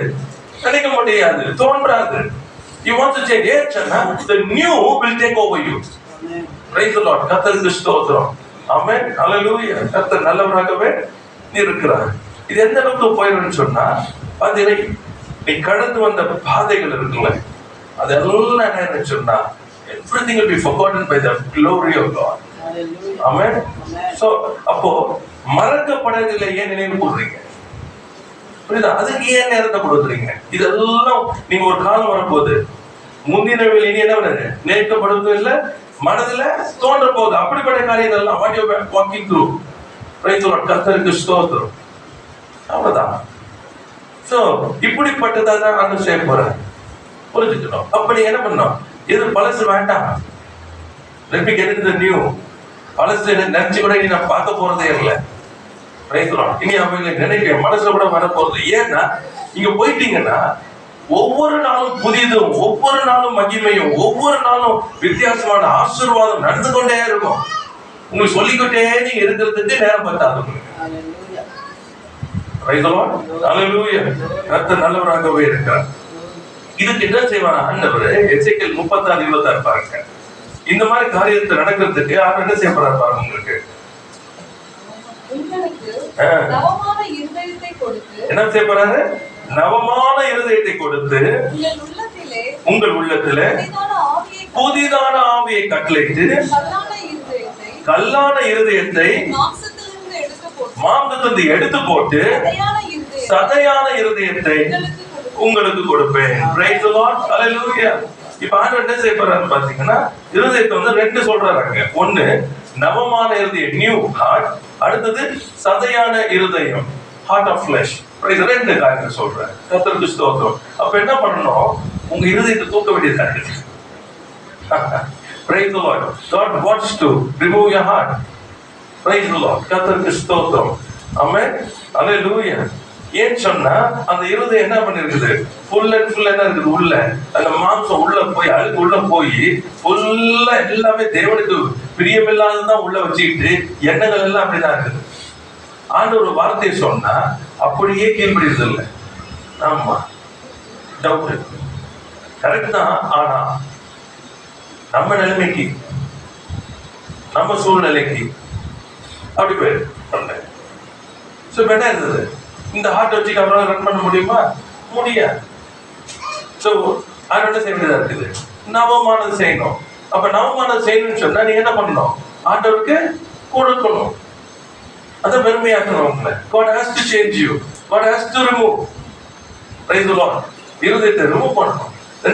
நினைக்க முடியாது, தோன்றாது. You want to change it, the new will take over you. Praise the Lord. கர்த்தருக்கு ஸ்தோத்திரம். ஆமென். ஹalleluya. கர்த்தர் நல்லவராகவே இருக்கிறார். இது எந்த அளவுக்கு போயிடும்னு சொன்னா, பாத்தீங்கன்னா நீ கடந்து வந்த பாதைகள் இருக்குல்ல, அதெல்லாம் என்னன்னு சொன்னா everything will be forgotten by the glory of God. Amen. So அப்போ மறக்கப்படவில்லை ஏன் நினைவு கூறுறீங்க? புரியுதா? அதுக்கு ஏன் நேரத்தை கொடுக்குறீங்க? இதெல்லாம் நீங்க ஒரு காலம் வரப்போகுது, முந்தினவைகள் இனி என்ன பண்ணது நினைக்கப்படுவதும் இல்லை, மனதுல தோன்ற போகுது. அப்படிப்பட்ட காரியங்கள் எல்லாம் what you walking through. Price the Lord. கர்த்தருக்கு ஸ்தோத்திரம். அவ்வளவுதான். சோ இப்படிப்பட்டதா தான் நான் செய்ய போறேன், புரிஞ்சுக்கணும். அப்ப நீங்க என்ன பண்ணணும், எது பழசு வேண்டாம், let me get into the new. பழசு நினைச்சு கூட நீ நான் பார்க்க போறதே இல்லை. இனி அவங்க நினைக்க மனசுல கூட வர போறது. ஏன்னா இங்க போயிட்டீங்கன்னா ஒவ்வொரு நாளும் புதியதும், ஒவ்வொரு நாளும் மகிமையும், ஒவ்வொரு நாளும் வித்தியாசமான ஆசீர்வாதம் நடந்து கொண்டே இருக்கும். உங்களுக்கு சொல்லிக்கிட்டே நீங்க இருக்கிறதுக்கு நேரம் பத்தாது. கர்த்தர் நல்லவராகவே இருக்கிறார். இதுக்கு என்ன செய்வார் ஆண்டவர்? எசேக்கியேல் 36:26 பாருங்க. இந்த மாதிரி காரியத்தை நடக்கிறதுக்கு அவர் என்ன செய்ய போறாரு பாருங்க. உங்களுக்கு என்ன செய்ய போறாரு? நவமான இருதயத்தை கொடுத்து உங்கள் உள்ளத்திலே புதிதான ஆவியை கட்டளையிட்டு கல்லான இருதயத்தை மாம்சத்திலிருந்து எடுத்து போட்டு சதையான இருதயத்தை உங்களுக்கு கொடுப்பேன். Praise the Lord. Hallelujah. இப்ப ஆண்டவர் என்ன செய்ய போறாரு பாத்தீங்கன்னா, இருதயத்தை வந்து ரெண்டு சொல்றாங்க. ஒண்ணு நவமான இருதயம், நியூ ஹார்ட். அடுத்தது சதையான இருதயம், ஹார்ட் ஆஃப் ஃபிளஷ். ரெண்டு காரியத்தை சொல்றேன். கர்த்தருக்கு ஸ்தோத்திரம். அப்ப என்ன பண்ணணும், உங்க இருதயத்தை தூக்க வேண்டியதா இருக்கு. Praise the Lord. God wants to remove your heart. Praise the Lord. கர்த்தருக்கு ஸ்தோத்திரம். ஆமென். ஹalleluya. ஏன் சொன்னா அந்த இருதயம் என்ன பண்ணிருக்குது, ஃபுல் அண்ட் ஃபுல் என்ன இருக்குது, உள்ள அந்த மாம்சம் உள்ள போய் அழுக்கு உள்ள போய் ஃபுல்லா எல்லாமே தேவனுக்கு பிரியமில்லாததான் உள்ள வச்சுக்கிட்டு எண்ணங்கள் எல்லாம் அப்படிதான் இருக்குது. ஆண்டு ஒரு வார்த்தையை சொன்னா அப்படியே கீழ்படுறது இல்லை. ஆமா, டவுட் கரெக்ட் தான். ஆனா நம்ம நிலைமைக்கு, நம்ம சூழ்நிலைக்கு அப்படி போயிரு பண்ண. ஸோ என்ன இருந்தது, இந்த ஹார்ட் வச்சு அவரால் ரன் பண்ண முடியுமா? முடியாது. ஸோ அது என்ன செய்ய வேண்டியதா இருக்குது, நவமானது செய்யணும். அப்ப நவமானது செய்யணும்னு சொன்னா நீங்க என்ன பண்ணணும், ஆண்டவருக்கு கொடுக்கணும். அதை பெருமையாக்கணும். உங்களை God has to change you. God has to remove. Praise the Lord. இருதயத்தை ரிமூவ் பண்ணணும். இந்த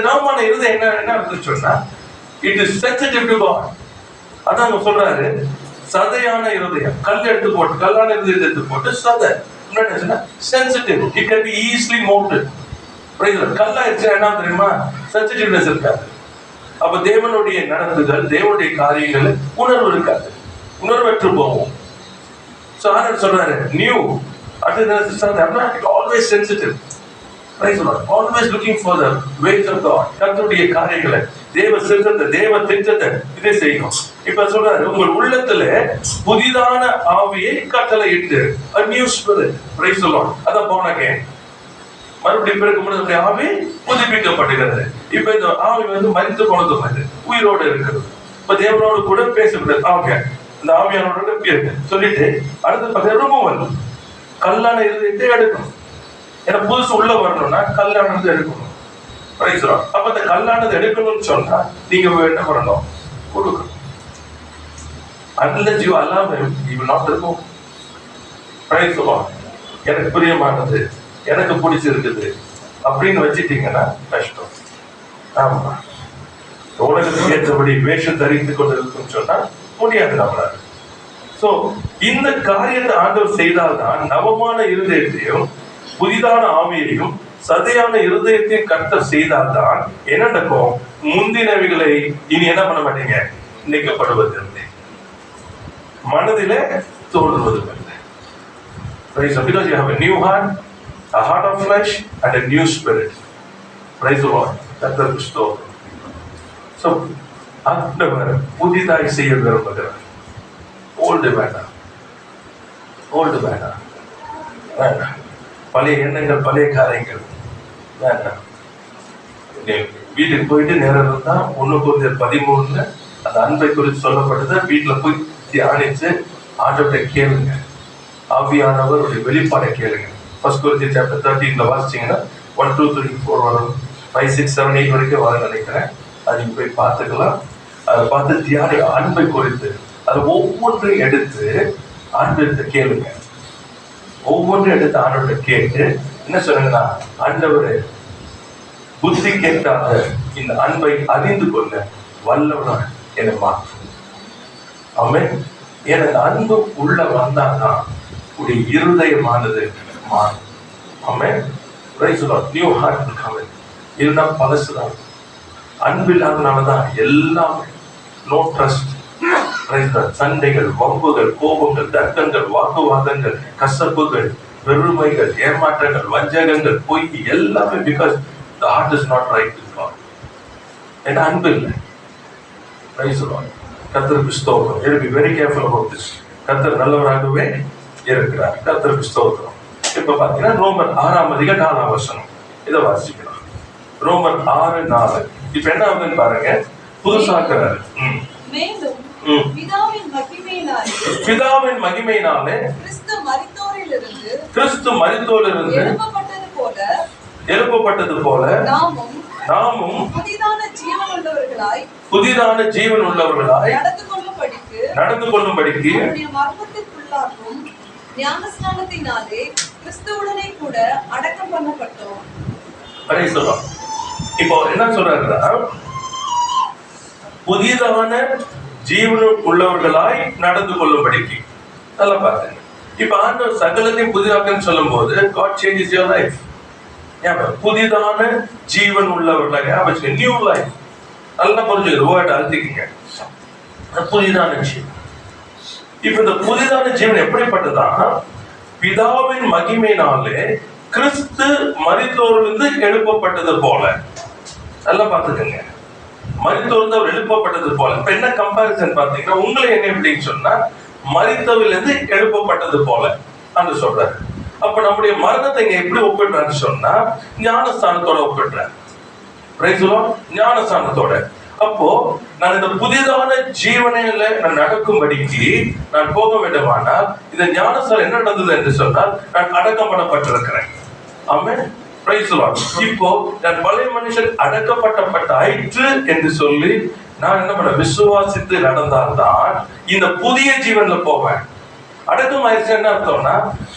நவமான இருதயம் என்ன இருக்குன்னு சொன்னா, it is sensitive to God. அதான் சொல்றாரு, சதையான இருதயம். கல் எடுத்து போட்டு, கல்லான இருதயத்தை எடுத்து போட்டு சதை sensitive, it can be easily moulded. கல்லாயிருச்சு என்ன தெரியுமா, சென்சிட்டிவ்னஸ் இருக்காது. அப்ப தேவனுடைய நடத்துதல், தேவனுடைய காரியங்கள் உணர்வு இருக்காது, உணர்வற்று போவோம். So ஆண்டவர் சொல்றாரு new, always sensitive. Praise the Lord. Always looking for the ways of God. கர்த்தருடைய காரியங்களை, தேவ சித்தத்தை, தேவ திட்டத்தை இதை செய்யும். இப்ப சொல்றாரு, உங்கள் உள்ளத்துல புதிதான ஆவியை கட்டளையிட்டு, a new spirit. Praise the Lord. அதான் born again. மறுபடியும் பிறகு ஆவி புதுப்பிக்கப்படுகிறது. இப்ப இந்த ஆவி வந்து மரித்து போனது மாதிரி உயிரோடு இருக்கிறது. இப்ப தேவனோடு கூட பேசப்படுது. ஆவியா இந்த ஆவியானோட சொல்லிட்டு அடுத்து ரிமூவல், கல்லான இருதயத்தை எடுக்கணும். ஏன்னா புதுசு உள்ள வரணும்னா கல்லானது எடுக்கணும். அப்ப அந்த கல்லானது எடுக்கணும்னு சொன்னா நீங்க என்ன பண்ணணும், கொடுக்கணும். Unless you allow him, he will not remove. Praise the Lord. எனக்கு பிரியமானது, எனக்கு பிடிச்சிருக்குது அப்படின்னு வச்சுட்டீங்கன்னா கஷ்டம். ஆமா, உலகத்துக்கு ஏற்றபடி வேஷம் தரித்து கொண்டு இருக்குன்னு சொன்னா முடியாது நம்மளால. சோ இந்த காரியத்தை ஆண்டவர் செய்தால்தான் நவமான இருதயத்தையும் புதிதான ஆவியையும் சதையான இருதயத்தையும் கர்த்தர் செய்தால்தான் என்ன நடக்கும்? முந்தினவைகளை இனி என்ன பண்ண மாட்டீங்க, நீக்கப்படுவது இல்லை, மனதிலே தோன்றுவது இல்லை. Because you have a new heart, a heart of flesh and a new spirit. Praise the Lord. கர்த்தருக்கு ஸ்தோத்திரம். So ஆண்டவர் புதிதாய் செய்ய விரும்புகிறார். ஓல்டு வேண்டாம், ஓல்டு வேண்டாம், வேண்டாம். பழைய எண்ணங்கள், பழைய காரியங்கள் வேண்டாம். வீட்டுக்கு போயிட்டு நேரம் இருந்தா 1 Corinthians 13 அந்த அன்பை குறித்து சொல்லப்பட்டதை வீட்டுல போய் தியானிச்சு ஆண்டவரை கேளுங்க. ஆவியானவருடைய வெளிப்பாடை கேளுங்க. 1 Corinthians chapter 13 வாசிச்சீங்கன்னா 1, 2, 3, 4 வரும், 5, 6, 7, 8 வரைக்கும் வர நினைக்கிறேன். அது போய் பார்த்துக்கலாம். அதை பார்த்து தியானி அன்பை குறித்து அது ஒவ்வொன்றையும் எடுத்து ஆண்டவர்கிட்ட கேளுங்க. ஒவ்வொன்றும் எடுத்து ஆண்டவர்கிட்ட கேட்டு என்ன சொல்லுங்கன்னா, ஆண்டவரே புத்தி கேட்டாத இந்த அன்பை அறிந்து கொள்ள வல்லவனாக என்னை மாற்றும். ஆமென். எனக்கு அன்பு உள்ள வந்தாதான் உடைய இருதயமானது மாறும். Amen. Praise the Lord. New heart will come in. இல்லைன்னா பழசுதான். அன்பு இல்லாதனாலதான் எல்லாமே நோ ட்ரஸ்ட், சண்டைகள், வம்புகள், கோபங்கள், தர்க்கங்கள், வாக்குவாதங்கள், கசப்புகள், பெருமைகள், ஏமாற்றங்கள், வஞ்சகங்கள், பொய் எல்லாமே because the heart is not right with God. ஏன்னா அன்பு இல்லை. Praise the Lord. கர்த்தருக்கு ஸ்தோத்திரம். You have to be very careful about this. கர்த்தர் நல்லவராகவே இருக்கிறார். கர்த்தருக்கு ஸ்தோத்திரம். இப்ப பாத்தீங்கன்னா ரோமர் 6:4 இதை வாசிக்கலாம். ரோமர் 6:4. இப்ப என்ன ஆகுதுன்னு பாருங்க. புதுசாக்குறாரு. மேலும் பிதாவின் மகிமையினாலே கிறிஸ்து மரித்தோரிலிருந்து எழுப்பப்பட்டது போல நாமும் புதிதான ஜீவன் உள்ளவர்களாய் நடந்து கொள்ளும்படிக்கு ஞானஸ்நானத்தினாலே கிறிஸ்துவுடனே கூட அடக்கம் பண்ணப்பட்டோம். இப்போ என்ன சொல்றாருன்னா, புதிதான ஜீவன் உள்ளவர்களாய் நடந்து கொள்ளும்படிக்கு. நல்லா பாருங்க. இப்ப ஆண்டவர் சகலத்தையும் புதிதாக்குன்னு சொல்லும் போது God changes your life. புதிதான ஜீவன் உள்ளவர்களாக நியூ லைஃப். நல்லா புரிஞ்சுக்க வேர்ட் அழுத்திக்கிங்க. புதிதான ஜீவன். இப்ப இந்த புதிதான ஜீவன் எப்படிப்பட்டதா? பிதாவின் மகிமையினாலே கிறிஸ்து மரித்தோரிலிருந்து எழுப்பப்பட்டது போல. நல்லா பாத்துக்கங்க. மரித்தோரிலிருந்து அவர் எழுப்பப்பட்டது போல. இப்ப என்ன கம்பாரிசன் பாத்தீங்கன்னா, உங்களை என்ன எப்படின்னு சொன்னா மரித்தவிலிருந்து எழுப்பப்பட்டது போல என்று சொல்றாரு. அப்ப நம்முடைய மரணத்தை இங்க எப்படி ஒப்பிடுறான்னு சொன்னா ஞானஸ்தானத்தோட ஒப்பிடுறேன். ஞானஸ்தானத்தோட. அப்போ நான் இந்த புதிதான ஜீவனையில நான் நடக்கும்படிக்கு நான் போக வேண்டுமானால் இந்த ஞானஸ்தானம் என்ன நடந்தது என்று சொன்னால் நான் அடக்கம் பண்ணப்பட்டிருக்கிறேன். ஆமென். Praise the Lord. இப்போ நான் பழைய மனுஷன் அடக்கப்பட்ட ஆயிற்று என்று சொல்லி நான் என்ன பண்ண விசுவாசித்து நடந்தால்தான் இந்த புதிய ஜீவன்ல போவேன். அடக்கம் ஆயிடுச்சு என்ன அர்த்தம்னா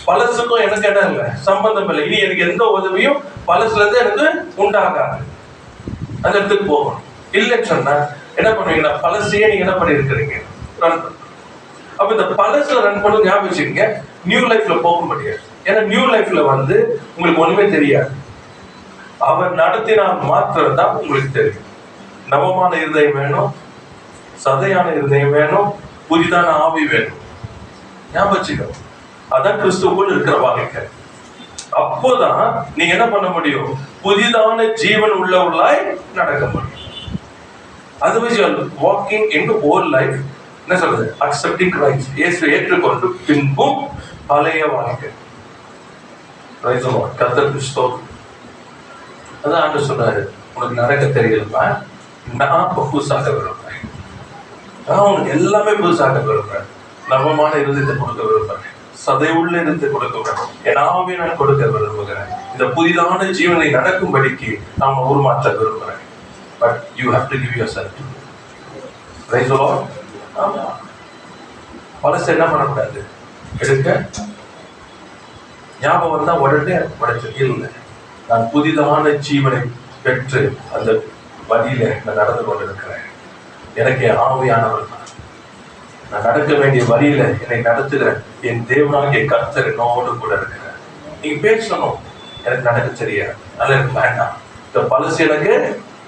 பழசுக்கும் எனக்கு இடம் இல்லை, சம்பந்தம் இல்லை. இனி எனக்கு எந்த உதவியும் பழசுல இருந்து எனக்கு உண்டாகாது. அந்த இடத்துக்கு போகணும். இல்லைன்னு சொன்னா என்ன பண்ணுவீங்கன்னா பழசையே நீங்க என்ன பண்ணி இருக்கிறீங்க, ரன். அப்ப இந்த பழசுல ரன் பண்ண ஞாபகம் வச்சுக்கீங்க, நியூ லைஃப்ல போக முடியாது. ஏன்னா நியூ லைஃப்ல உங்களுக்கு ஒண்ணுமே தெரியாது. அவர் நடத்தினால் மாத்திரம் தான் உங்களுக்கு தெரியும். நவமான இருதயம் வேணும், சதையான இருதயம் வேணும், புதிதான ஆவி வேணும். ஞாபகம். அதான் கிறிஸ்துவுக்குள் இருக்கிற வாழ்க்கை. அப்போதான் நீங்க என்ன பண்ண முடியும், புதிதான ஜீவன் உள்ளவர்களாய் நடக்க முடியும். Otherwise you are walking into old life. என்ன சொல்றது? Accepting Christ. இயேசுவை ஏற்றுக்கொண்டு பின்பும் பழைய வாழ்க்கை. Praise the Lord. கர்த்தருக்கு ஸ்தோத்திரம். அதான் ஆண்டவர் சொல்றாரு, உனக்கு நடக்க தெரியலப்பா, நான் புதுசாக விரும்புறேன். நான் உனக்கு எல்லாமே புதுசாக விரும்புறேன். நவமான இருதயத்தை கொடுக்க விரும்புகிறேன். சதை உள்ள இருந்ததை கொடுக்க விரும்புகிறேன். என் ஆவியை நான் கொடுக்க விரும்புகிறேன். இந்த புதிதான ஜீவனை நடக்கும்படிக்கு நாம் உருமாற்ற விரும்புகிறேன். But you have to give yourself to it. Praise the Lord. பழசு என்ன பண்ணக்கூடாது, எடுக்க ஞாபகம் தான் உடனே உடைச்சு இல்லை. நான் புதிதான ஜீவனை பெற்று அந்த வழியில நான் நடந்து கொண்டிருக்கிறேன். எனக்கு ஆவியானவர் தான். நான் நடக்க வேண்டிய வழியில என்னை நடத்துகிற என் தேவனாகிய கர்த்தர் என்னோடு கூட இருக்கிறார். நீங்க பேசணும், எனக்கு நடக்க தெரியாது. அது எனக்கு வேண்டாம், இந்த பழசு எனக்கு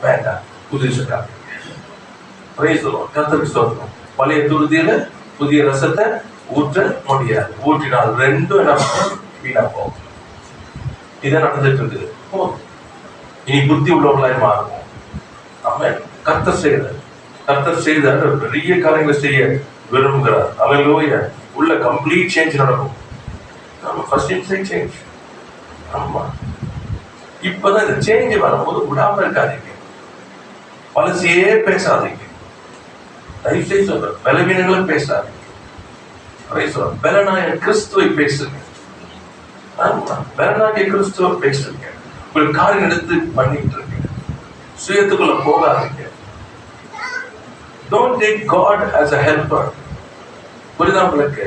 வேண்டாம், புதுசு காமிங்க. Price the Lord. கர்த்தருக்கு ஸ்தோத்திரம். பழைய துருதியில புதிய ரசத்தை ஊற்ற முடியாது. ஊற்றினால் ரெண்டும் என்ன பண்ணும்? வீணா போகும். இதான் நடந்துட்டு இருக்குது. இனி புத்தி உள்ளவர்களாய் மாறுவோம். ஆமென். கர்த்தர் செய்தார் பெரிய காரியங்களை செய்ய விரும்புகிறார். அல்லேலூயா. உள்ள கம்ப்ளீட் சேஞ்ச் நடக்கும். நம்ம ஃபர்ஸ்ட் இன்சைட் சேஞ்ச். ஆமா, இப்பதான் இந்த சேஞ்ச் வரும்போது விடாம இருக்காதீங்க, பழசையே பேசாதீங்க. தயவுசெய்து சொல்றேன், பலவீனங்களும் பேசாதீங்க. பலனாய கிறிஸ்துவை பேசுங்க. ஆமா, பலனாகிய கிறிஸ்துவை பேசுங்க. உங்களுக்கு காரியம் எடுத்து பண்ணிட்டு இருக்கீங்க, சுயத்துக்குள்ள போகாதீங்க. Don't take God as a helper. புரியுதா உங்களுக்கு?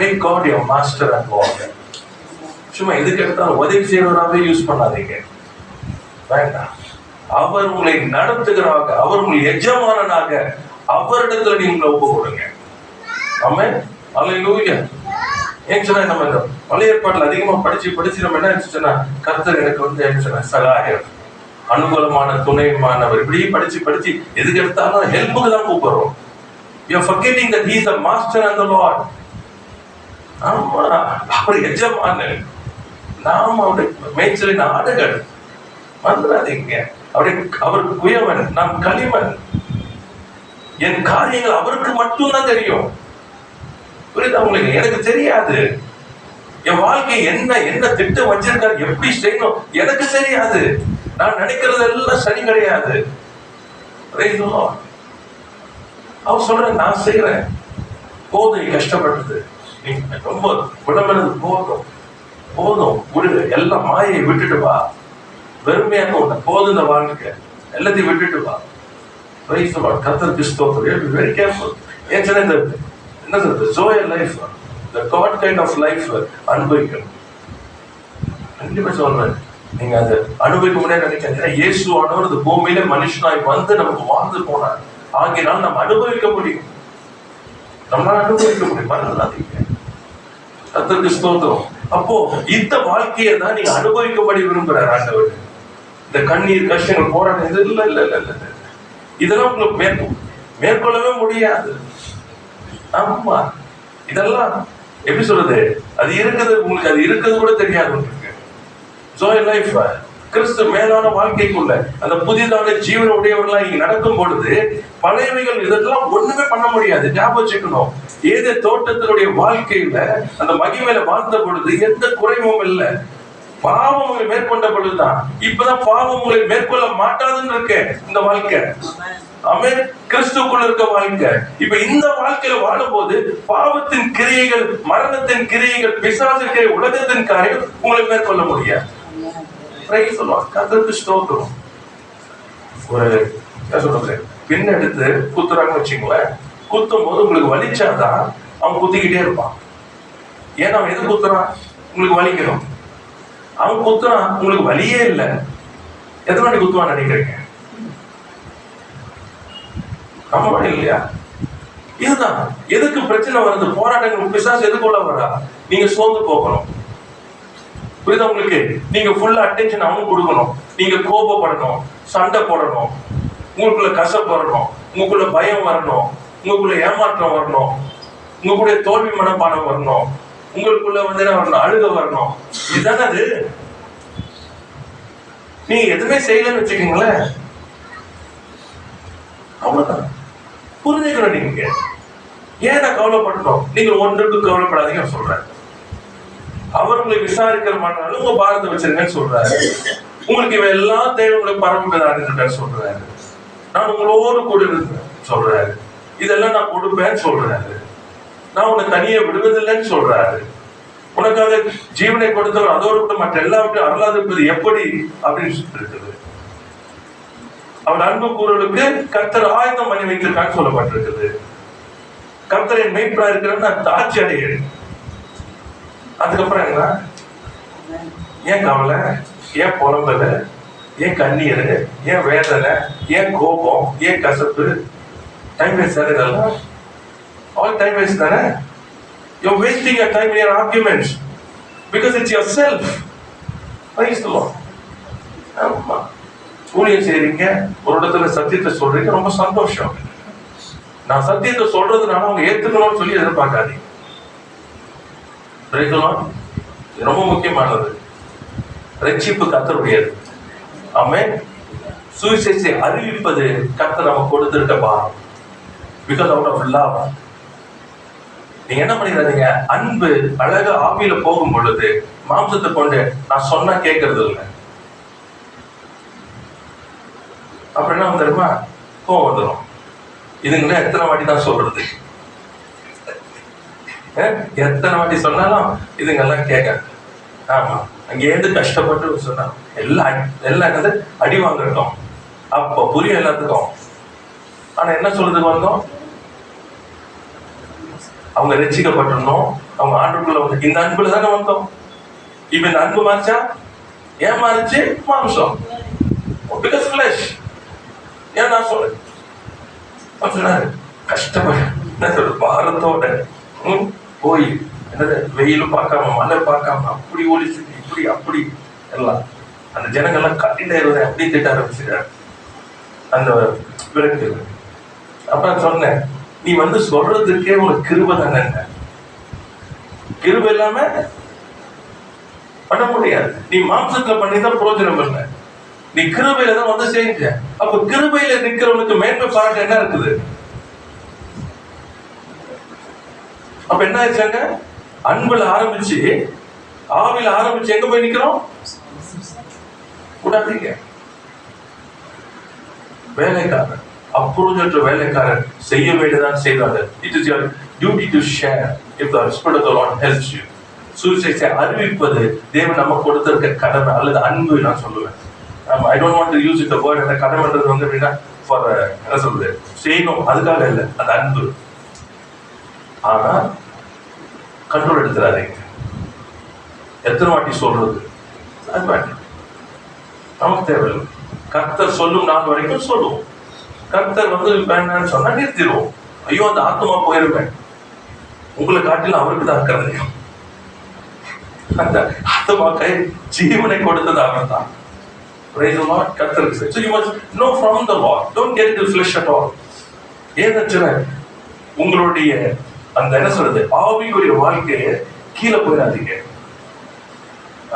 Make God your master and Lord. சும்மா எதுக்கு எடுத்தாலும் உதவி செய்வராகவே யூஸ் பண்ணாதீங்க. வேண்டாம். அவர் உங்களை நடத்துகிறாக, அவர் உங்களை எஜமானனாக, அவரிடத்துல நீங்க ஒப்பு கொடுங்க. ஆமென். அல்லேலூயா. ஏன் சொன்னா, நம்ம இந்த பழைய ஏற்பாட்டில் அதிகமா படிச்சு நம்ம என்ன சொன்னா, கர்த்தர் எனக்கு வந்து சகாயர், அனுகூலமான துணைமானவர், இப்படி படிச்சு எதுக்கு எடுத்தாலும் ஹெல்ப்புக்கு தான் கூப்பிடுறோம். You are forgetting that he is the master and the Lord. ஆமா, அவர் எஜமானன், நாம் அவருடைய மேய்ச்சலின் ஆடுகள். மறந்துடாதீங்க, அவருக்கு குயவன், நாம் களிமண். என் காரியங்கள் அவருக்கு மட்டும்தான் தெரியும். புரியுதா உங்களுக்கு? எனக்கு தெரியாது. என் வாழ்க்கை என்ன திட்டம் வச்சிருக்காரு, எப்படி செய்யணும் எனக்கு தெரியாது. நான் நினைக்கிறது எல்லாம் சரி கிடையாது. அவர் சொல்ற, நான் செய்யறேன், போதும் கஷ்டப்பட்டது, நீங்க ரொம்ப விளம்பரது போதும் விடு, எல்லாம் மாயை விட்டுட்டு வா, வெறுமையாக உண்ட போதும், இந்த வாழ்க்கை எல்லாத்தையும் விட்டுட்டு வா. கர்த்தருக்கு ஸ்தோத்திரம். Very careful. ஏன் சொன்ன, இந்த என்ன சொல்றது, ஜோய life, the God kind of life அனுபவிக்கணும். கண்டிப்பா சொல்றேன், நீங்க அதை அனுபவிக்க முடியாது நினைக்கிறீங்க. இயேசு ஆனவர் இந்த பூமியில மனுஷனாய் வந்து நமக்கு வாழ்ந்து போனார். ஆகினால் நம்ம அனுபவிக்க முடியும், நம்மளால அனுபவிக்க முடியும். மறந்துடாதீங்க. கர்த்தருக்கு ஸ்தோத்திரம். அப்போ இந்த வாழ்க்கையை தான் நீங்க அனுபவிக்கப்படி விரும்புறாரு ஆண்டவர். இந்த கண்ணீர், கஷ்டங்கள், போராட்டம், இது இல்ல, இதெல்லாம் உங்களுக்கு மேற்கொள்ளவே முடியாது. ஆமா, இதெல்லாம் எப்படி சொல்றது, அது இருக்குது உங்களுக்கு, அது இருக்கிறது கூட தெரியாது உங்களுக்கு. ஜோய் லைஃப், கிறிஸ்து மேலான வாழ்க்கைக்குள்ள அந்த புதிதான ஜீவன உடையவர்களா இங்க நடக்கும் பொழுது பழையவைகள் இதெல்லாம் ஒண்ணுமே பண்ண முடியாது. ஞாபகம் வச்சுக்கணும், ஏதோ தோட்டத்தினுடைய வாழ்க்கையில அந்த மகிமையில வாழ்ந்த பொழுது எந்த குறைவும் இல்லை. பாவம் உங்களை மேற்கொண்ட பொழுதுதான். இப்பதான் பாவம் உங்களை மேற்கொள்ள மாட்டாதுன்னு இருக்க இந்த வாழ்க்கை. ஆமென். கிறிஸ்துக்குள்ள இருக்க வாழ்க்கை. இப்ப இந்த வாழ்க்கையில வாழும்போது பாவத்தின் கிரியைகள், மரணத்தின் கிரியைகள், பிசாசின் கிரியை, உலகத்தின் காரியம் உங்களை மேற்கொள்ள முடியாது. கர்த்தருக்கு ஸ்தோத்திரம். ஒரு என்ன சொல்றது, பின் எடுத்து குத்துறாங்கன்னு வச்சுங்களேன், குத்தும் போது உங்களுக்கு வலிச்சாதான் அவன் குத்திக்கிட்டே இருப்பான். ஏன்னா அவன் எது குத்துறான், உங்களுக்கு வலிக்கணும். அவன் குத்துறான், உங்களுக்கு வலியே இல்லை, எத்தனை வாட்டி குத்துவான்னு நினைக்கிறீங்க? ஆமா இல்லையா? இதுதான் எதுக்கு பிரச்சனை வருது, போராட்டங்கள், பிசாசு எதுக்குள்ள வரா, நீங்க சோர்ந்து போகணும். புரியுதா உங்களுக்கு? நீங்க ஃபுல்லா அட்டென்ஷன் அவனுக்கு கொடுக்கணும், நீங்க கோபப்படணும், சண்டை போடணும், உங்களுக்குள்ள கசப்பு வரணும், உங்களுக்குள்ள பயம் வரணும், உங்களுக்குள்ள ஏமாற்றம் வரணும், உங்களுக்குள்ள தோல்வி மனப்பாடம் வரணும், உங்களுக்குள்ள வந்து என்ன வரணும், அழுக வரணும். இதுதானே அது. நீங்க எதுவுமே செய்யலன்னு வச்சுக்கீங்களேன், அவ்வளவுதான். புரிஞ்சுக்கணும். நீங்க ஏன் நான் கவலைப்படணும், நீங்க ஒன்றுக்கு கவலைப்படாதீங்க சொல்றேன். அவர் உங்களை விசாரிக்கிற மாட்டாலும் உங்க பாரத்தை வச்சிருக்கேன்னு சொல்றாரு. உங்களுக்கு இவ எல்லாம் தேவை, உங்களுக்கு பரமபிதான்னு சொல்றாரு. நான் உங்களோடு கூட இருந்தேன் சொல்றாரு. இதெல்லாம் நான் கொடுப்பேன்னு சொல்றாரு. நான் உன்னை தனியே விடுவதில்லைன்னு சொல்றாரு. உனக்காக ஜீவனை கொடுத்தவர் அதோடு கூட மற்ற எல்லாவற்றையும் அருளாதிருப்பது எப்படி அப்படின்னு இருக்குது. அவர் அன்பு கூறலுக்கு கர்த்தர் ஆயுதம் பண்ணி வைத்திருக்கான்னு சொல்லப்பட்டிருக்குது. கர்த்தரின் மெய்ப்பா இருக்கிறன்னு நான் தாட்சி அடைகிறேன். அதுக்கப்புறம் என்ன, ஏன் கவலை, ஏன் புலம்பல, ஏன் கண்ணீர், ஏன் வேதனை, ஏன் கோபம், ஏன் கசப்பு? டைம் வேஸ்ட் தானே இதெல்லாம்? ஆல் டைம் வேஸ்ட் தானே? You're wasting your time in your arguments because it's yourself. Praise the Lord. ஆமா, ஊழியம் செய்றீங்க, ஒரு இடத்துல சத்தியத்தை சொல்றீங்க, ரொம்ப சந்தோஷம். நான் சத்தியத்தை சொல்றதுனால அவங்க ஏத்துக்கணும்னு சொல்லி எதிர்பார்க்காதீங்க. ரொம்ப முக்கியமானது. ரட்சிப்பு கர்த்தருடையது. ஆமென். சுவிசேஷத்தை அறிவிப்பது கர்த்தர் நமக்கு கொடுத்திருக்க பாரம். Because out of love. நீங்க என்ன பண்ணிடாதீங்க, அன்பு அழகா ஆவியில போகும் பொழுது மாம்சத்தை கொண்டு நான் சொன்னா கேட்கறது இல்லை. அப்புறம் என்ன தெரியுமா, கோவம் வந்துடும். இதுங்கள எத்தனை வாட்டி தான் சொல்றது, எத்தனை வாட்டி சொன்னாலும் இதுங்கெல்லாம் கேட்க. ஆமா, அங்கேருந்து கஷ்டப்பட்டு சொன்னா எல்லாம் அடி வாங்கட்டும், அப்ப புரியும் எல்லாத்துக்கும். ஆனா என்ன சொல்றதுக்கு வந்தோம், அவங்க ரட்சிக்கப்பட்டிருந்தோம், அவங்க ஆண்டுக்குள்ள வந்து இந்த அன்புல தானே வந்தோம். இப்ப இந்த அன்பு மாறிச்சா, ஏன் மாறிச்சு? மாம்சம். Because flush. ஏன் நான் சொல்றேன், சொன்னாரு கஷ்டப்பட பாரத்தோட போய் என்னது வெயிலும் பார்க்காம மழை பார்க்காம அப்படி ஒழிச்சு இப்படி அப்படி எல்லாம் அந்த ஜனங்கள்லாம் கட்டிட்டே இருந்தேன், அப்படி திட்ட ஆரம்பிச்சுட்டாரு அந்த விரக்தி. அப்ப சொன்னேன், நீ வந்து சொல்றதுக்கே உனக்கு கிருபை தானே, கிருபை இல்லாம பண்ண முடியாது. நீ மாம்சத்துல பண்ணிதான் பிரயோஜனம் இல்லை, நீ கிருபையில தான் வந்து செஞ்ச. அப்ப கிருபையில நிக்கிறவனுக்கு மேன்மை பாராட்ட என்ன இருக்குது? அப்ப என்ன ஆயிடுச்சாங்க, அன்புல ஆரம்பிச்சு ஆவில ஆரம்பிச்சு எங்க போய் நிக்கிறோம்? கூடாதீங்க. வேலைக்காரன், அப்ரோஜற்ற வேலைக்காரன் செய்ய வேண்டியதான் செய்தாரு. It is your duty to share if the spirit of the Lord helps you. சுவிசேஷத்தை அறிவிப்பது தேவன் நமக்கு கொடுத்திருக்க கடமை அல்லது அன்பு. நான் சொல்லுவேன், I don't want to use it word. அந்த கடமைன்றது வந்து எப்படின்னா ஃபார் என்ன சொல்றது, செய்யணும் அதுக்காக இல்லை, அது அன்பு. ஆனா கண்ட்ரோல் எடுத்துறாதீங்க. எத்தனை வாட்டி சொல்றது அது வேண்டாம், நமக்கு தேவையில்லை. கர்த்தர் சொல்லும் நாள் வரைக்கும் சொல்லுவோம். கர்த்தர் வந்து வேண்டாம்னு சொன்னா நிறுத்திடுவோம். ஐயோ அந்த ஆத்மா போயிருப்பேன். உங்களை காட்டிலும் அவருக்கு தான் இருக்கிறதையும் அந்த ஆத்மாக்கை ஜீவனை கொடுத்தது அவர் தான். Praise the Lord. கர்த்தருக்கு. So you must know from the Lord. Don't get into flesh at all. ஏன்னா உங்களுடைய அந்த என்ன சொல்றது ஆவிக்குரிய வாழ்க்கையை கீழே போயிடாதீங்க.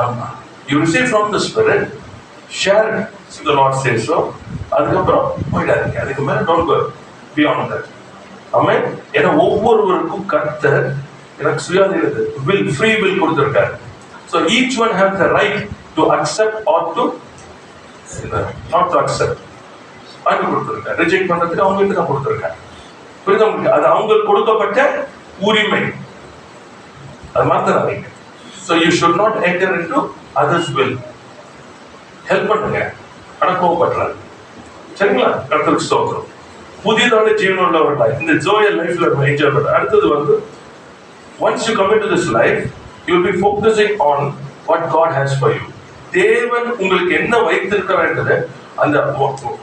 ஆமா, you receive from the Spirit, share it, the Lord says so. அதுக்கப்புறம் போயிடாதீங்க, அதுக்கு மேல don't go beyond that. ஆமென். ஏன்னா ஒவ்வொருவருக்கும் கர்த்தர் எனக்கு சுயாதீனத்தை free will கொடுத்திருக்காரு. So each one has the right to accept or to not to accept. அது கொடுத்திருக்காரு. ரிஜெக்ட் பண்றதுக்கு அவங்களுக்கு தான் கொடுத்திருக்காரு. புரியுதா உங்களுக்கு? அது அவங்களுக்கு கொடுக்கப்பட்ட உரிமை. அது மாத்திராதீங்க. So you should not enter into others' will. Help பண்ணுங்க, ஆனா கோவப்படுறாரு. சரிங்களா? கர்த்தருக்கு ஸ்தோத்திரம். புதிதான ஜீவன் உள்ளவர்களாய் இந்த ஜோயல் லைஃப்ல என்ஜாய் பண்ற. அடுத்தது வந்து once you come into this life, you will be focusing on what God has for you. தேவன் உங்களுக்கு என்ன வைத்திருக்கிறார்ன்றது அந்த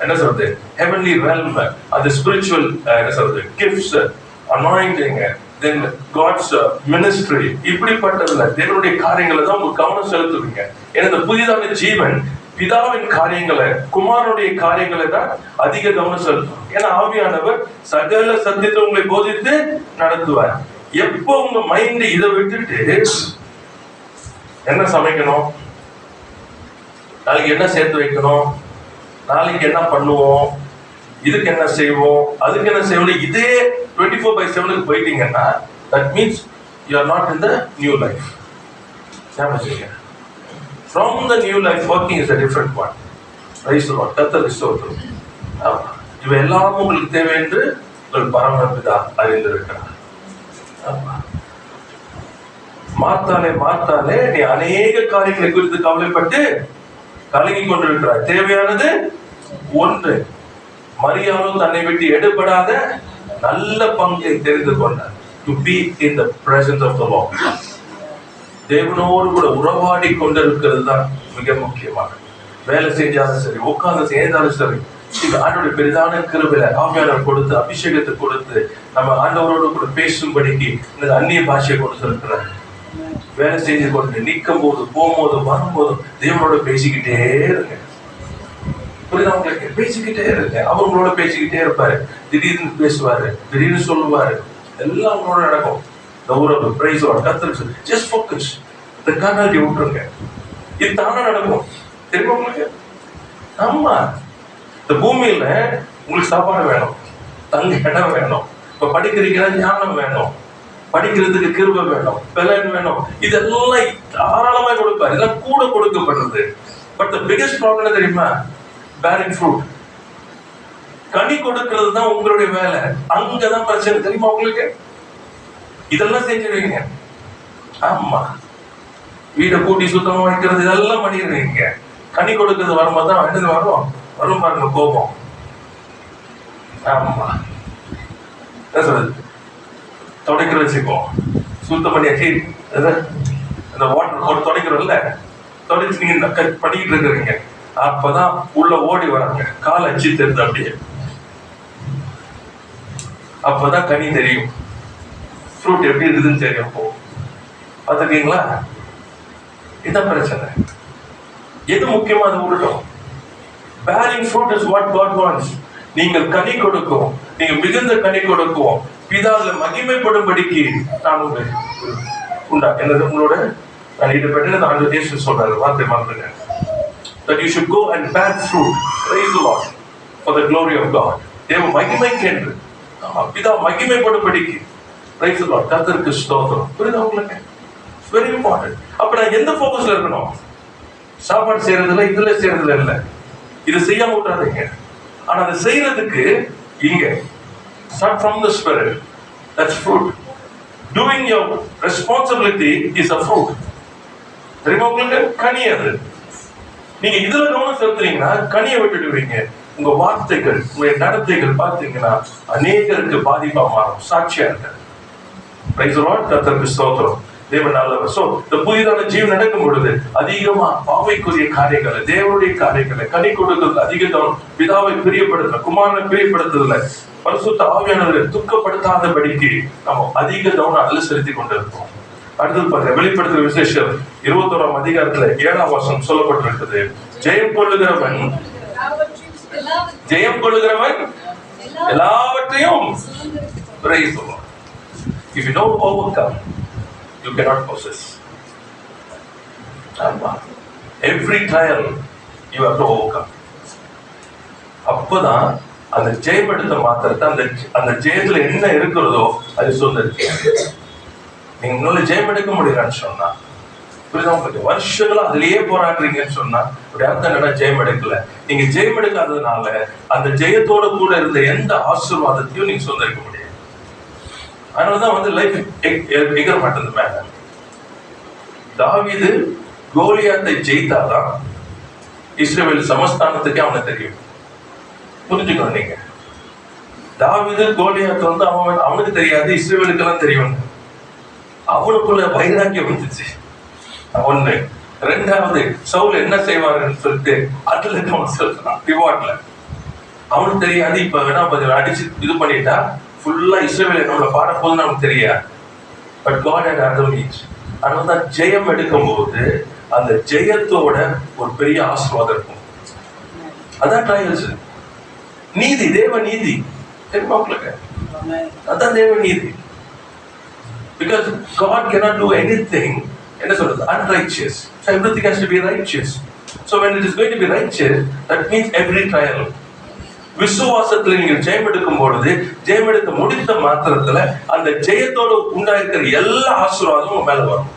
என்ன சொல்றது heavenly realm, அந்த spiritual என்ன சொல்றது gifts, anointing, then God's ministry, இப்படிப்பட்டதுல தேவனுடைய காரியங்களை தான் உங்க கவனம் செலுத்துவீங்க. ஏன்னா இந்த புதிதான ஜீவன் பிதாவின் காரியங்களை, குமாரனுடைய காரியங்களை தான் அதிக கவனம் செலுத்தும். ஏன்னா ஆவியானவர் சகல சத்தியத்தை உங்களை போதித்து நடத்துவார். எப்போ உங்க மைண்ட் இதை விட்டுட்டு என்ன சமைக்கணும், நாளைக்கு என்ன சேர்த்து வைக்கணும், நாளைக்கு என்ன பண்ணுவோம், இதுக்கு என்ன செய்வோம், அதுக்கு என்ன செய்வோம், இதே 24/7 போயிட்டீங்கன்னா that means you are not in the new life. From the new life working is a different one. Praise the Lord. கர்த்தருக்கு ஸ்தோத்திரம். இவை எல்லாம் உங்களுக்கு தேவை என்று உங்கள் பரமபிதா அறிந்திருக்கிறார். மாத்தாலே நீ அநேக காரியங்களை குறித்து கவலைப்பட்டு கலங்கி கொண்டிருக்கிறார். தேவையானது ஒன்று. மரியாளும் தன்னை விட்டு எடுபடாத நல்ல பங்கை தெரிந்து கொண்டார். To be in the presence of the Lord. தேவனோடு கூட உறவாடி கொண்டிருக்கிறது தான் மிக முக்கியமானது. வேலை செஞ்சாலும் சரி, உட்கார்ந்து செய்தாலும் சரி, இது ஆண்டோட பெரிதான கிருபையில ஆவியானவர் கொடுத்து அபிஷேகத்தை கொடுத்து நம்ம ஆண்டவரோடு கூட பேசும்படிக்கு இந்த அந்நிய பாஷையை கொடுத்திருக்கிறார். வேலை செஞ்சு கொண்டு நிற்கும் போது, போகும்போது, வரும்போது தேவனோட பேசிக்கிட்டே இருங்க. புரியுதா உங்களுக்கு? பேசிக்கிட்டே இருங்க. அவர் உங்களோட பேசிக்கிட்டே இருப்பாரு. திடீர்னு பேசுவாரு, திடீர்னு சொல்லுவாரு. எல்லாம் உங்களோட நடக்கும். இந்த உறவு பிரைஸ் கத்துருக்கு. Just focus. இந்த காரணத்தை விட்டுருங்க. இது தானே நடக்கும். தெரியுமா உங்களுக்கு? ஆமா, இந்த பூமியில உங்களுக்கு சாப்பாடு வேணும், தங்க இடம் வேணும், இப்ப படிக்கிறீங்கன்னா ஞானம் வேணும், படிக்கிறதுக்கு கிருபை வேணும், பலன் வேணும். இதெல்லாம் தாராளமா கொடுப்பாரு. இதெல்லாம் கூட கொடுக்கப்படுறது. பட் தி பிகெஸ்ட் ப்ராப்ளம் தெரியுமா? bearing fruit. கனி கொடுக்கிறது தான் உங்களுடைய வேலை. அங்கதான் பிரச்சனை. தெரியுமா உங்களுக்கு? இதெல்லாம் செஞ்சிருவீங்க. ஆமா, வீடை கூட்டி சுத்தமா வைக்கிறது இதெல்லாம் பண்ணிடுவீங்க. கனி கொடுக்கிறது வரும்போது தான் என்னது வரும் பாருங்க, கோபம். ஆமா, என்ன சொல்றது, துடைக்கிற வச்சுப்போம், சுத்தம் பண்ணியாச்சு, அந்த வாட்டர் போட்டு துடைக்கிறோம்ல, துடைச்சு நீங்க பண்ணிக்கிட்டு இருக்கிறீங்க. அப்பதான் உள்ள ஓடி வராங்க, கால் அச்சு தெரியுது அப்படியே. அப்பதான் கனி தெரியும், ஃப்ரூட் எப்படி இருக்குதுன்னு தெரியும். அப்போ பார்த்துருக்கீங்களா? இதான் பிரச்சனை. எது முக்கியமா அதை விட்டுட்டோம். bearing fruit is what God wants. நீங்கள் கனி கொடுக்கும், நீங்க மிகுந்த கனி கொடுக்கும், பிதாவுல மகிமைப்படும்படிக்கு நான் என்னது உங்களோட நான் ஈடுபட்டு அந்த தேசம் சொல்றாரு, வார்த்தை மறந்துங்க. That you should go and bear fruit, praise the Lord, for the glory of God. தேவ மகிமைக்கு என்று, பிதா மகிமைப்படும்படிக்கு, praise the Lord, கர்த்தருக்கு ஸ்தோத்திரம். புரியுதா உங்களுக்கு? Very important. அப்ப நான் எந்த ஃபோக்கஸ்ல இருக்கணும்? சாப்பாடு செய்யறதுல, இதுல செய்யறதுல இல்ல. இது செய்யாம விட்டுறாதீங்க. ஆனா அதை செய்யறதுக்கு இங்க start from the spirit. That's fruit. Doing your responsibility is a fruit. தெரியுமா உங்களுக்கு? கனி அது. நீங்க இதுல கவனம் செலுத்துறீங்கன்னா கனியை விட்டுடுவீங்க. உங்க வார்த்தைகள், உங்க நடத்தைகள் பார்த்தீங்கன்னா அநேகருக்கு பாதிப்பா மாறும். சாட்சியா இருக்க. Price the Lord. கர்த்தருக்கு ஸ்தோத்திரம். தேவன் நல்லவர். சோ இந்த புதிதான ஜீவன் நடக்கும் பொழுது அதிகமா பாவைக்குரிய காரியங்களை, தேவனுடைய காரியங்களை, கனி கொடுக்கிறது அதிக கவனம். பிதாவை பிரியப்படுத்தல, குமாரனை பிரியப்படுத்துதல, பரிசுத்த ஆவியானவரை துக்கப்படுத்தாதபடிக்கு நம்ம அதிக கவனம் அதில் செலுத்தி கொண்டிருக்கோம். அடுத்தது பாருங்க, வெளிப்படுத்துற விசேஷம் 21ஆம் அதிகாரத்துல 7ஆம் வசனம் சொல்லப்பட்டிருக்குது. ஜெயம் கொள்ளுகிறவன் எல்லாவற்றையும் praise the Lord. If you don't overcome, you cannot possess. Every trial you have to overcome. அப்பதான் அந்த ஜெயம் எடுத்த மாத்திரத்தை அந்த ஜெயத்துல என்ன இருக்கிறதோ அது சொந்தரிச்சு. நீங்க முன்னால ஜெயம் எடுக்க முடியலன்னு சொன்னா, புரியுதா உங்களுக்கு? வருஷங்களா அதுலயே போராடுறீங்கன்னு சொன்னா ஒரு அர்த்தம் என்னன்னா ஜெயம் எடுக்கல. நீங்க ஜெயம் எடுக்காததுனால அந்த ஜெயத்தோட கூட இருந்த எந்த ஆசீர்வாதத்தையும் நீங்க சொந்தரிக்க முடியாது. அதனாலதான் லைஃப் எகிற மாட்டது மேல. தாவீது கோலியாத்தை ஜெயித்தாதான் இஸ்ரவேல் சமஸ்தானத்துக்கே அவனுக்கு தெரியும். புரிஞ்சுக்கணும் நீங்க. தாவீது கோலியாத் அவனுக்கு தெரியாது, இஸ்ரவேலுக்கெல்லாம் தெரியும். அவனுக்குள்ள வைராக்கியம் வந்துச்சு. ஒண்ணு. ரெண்டாவது, சவுல் என்ன செய்வாருன்னு சொல்லிட்டு அதுல சொல்றான் ரிவார்ட்ல. அவனுக்கு தெரியாது. இப்ப வேணா அடிச்சு இது பண்ணிட்டா ஃபுல்லா இஸ்ரவேல் நம்மள பாட போதுன்னு அவனுக்கு தெரியாது. But God had other means. அதனாலதான் ஜெயம் எடுக்கும் போது அந்த ஜெயத்தோட ஒரு பெரிய ஆசீர்வாதம் இருக்கும். அதான் ட்ரையல்ஸ். நீதி, தேவ நீதி தெரியுமா உங்களுக்கு? அதான் தேவ நீதி. Because God cannot do anything, என்ன சொல்றது, unrighteous. So everything has to be righteous. So when it is going to be righteous, that means every trial. விசுவாசத்துல நீங்க ஜெயம் எடுக்கும் பொழுது, ஜெயம் எடுக்க முடித்த மாத்திரத்துல அந்த ஜெயத்தோட உண்டாயிருக்கிற எல்லா ஆசீர்வாதமும் மேல வரும்.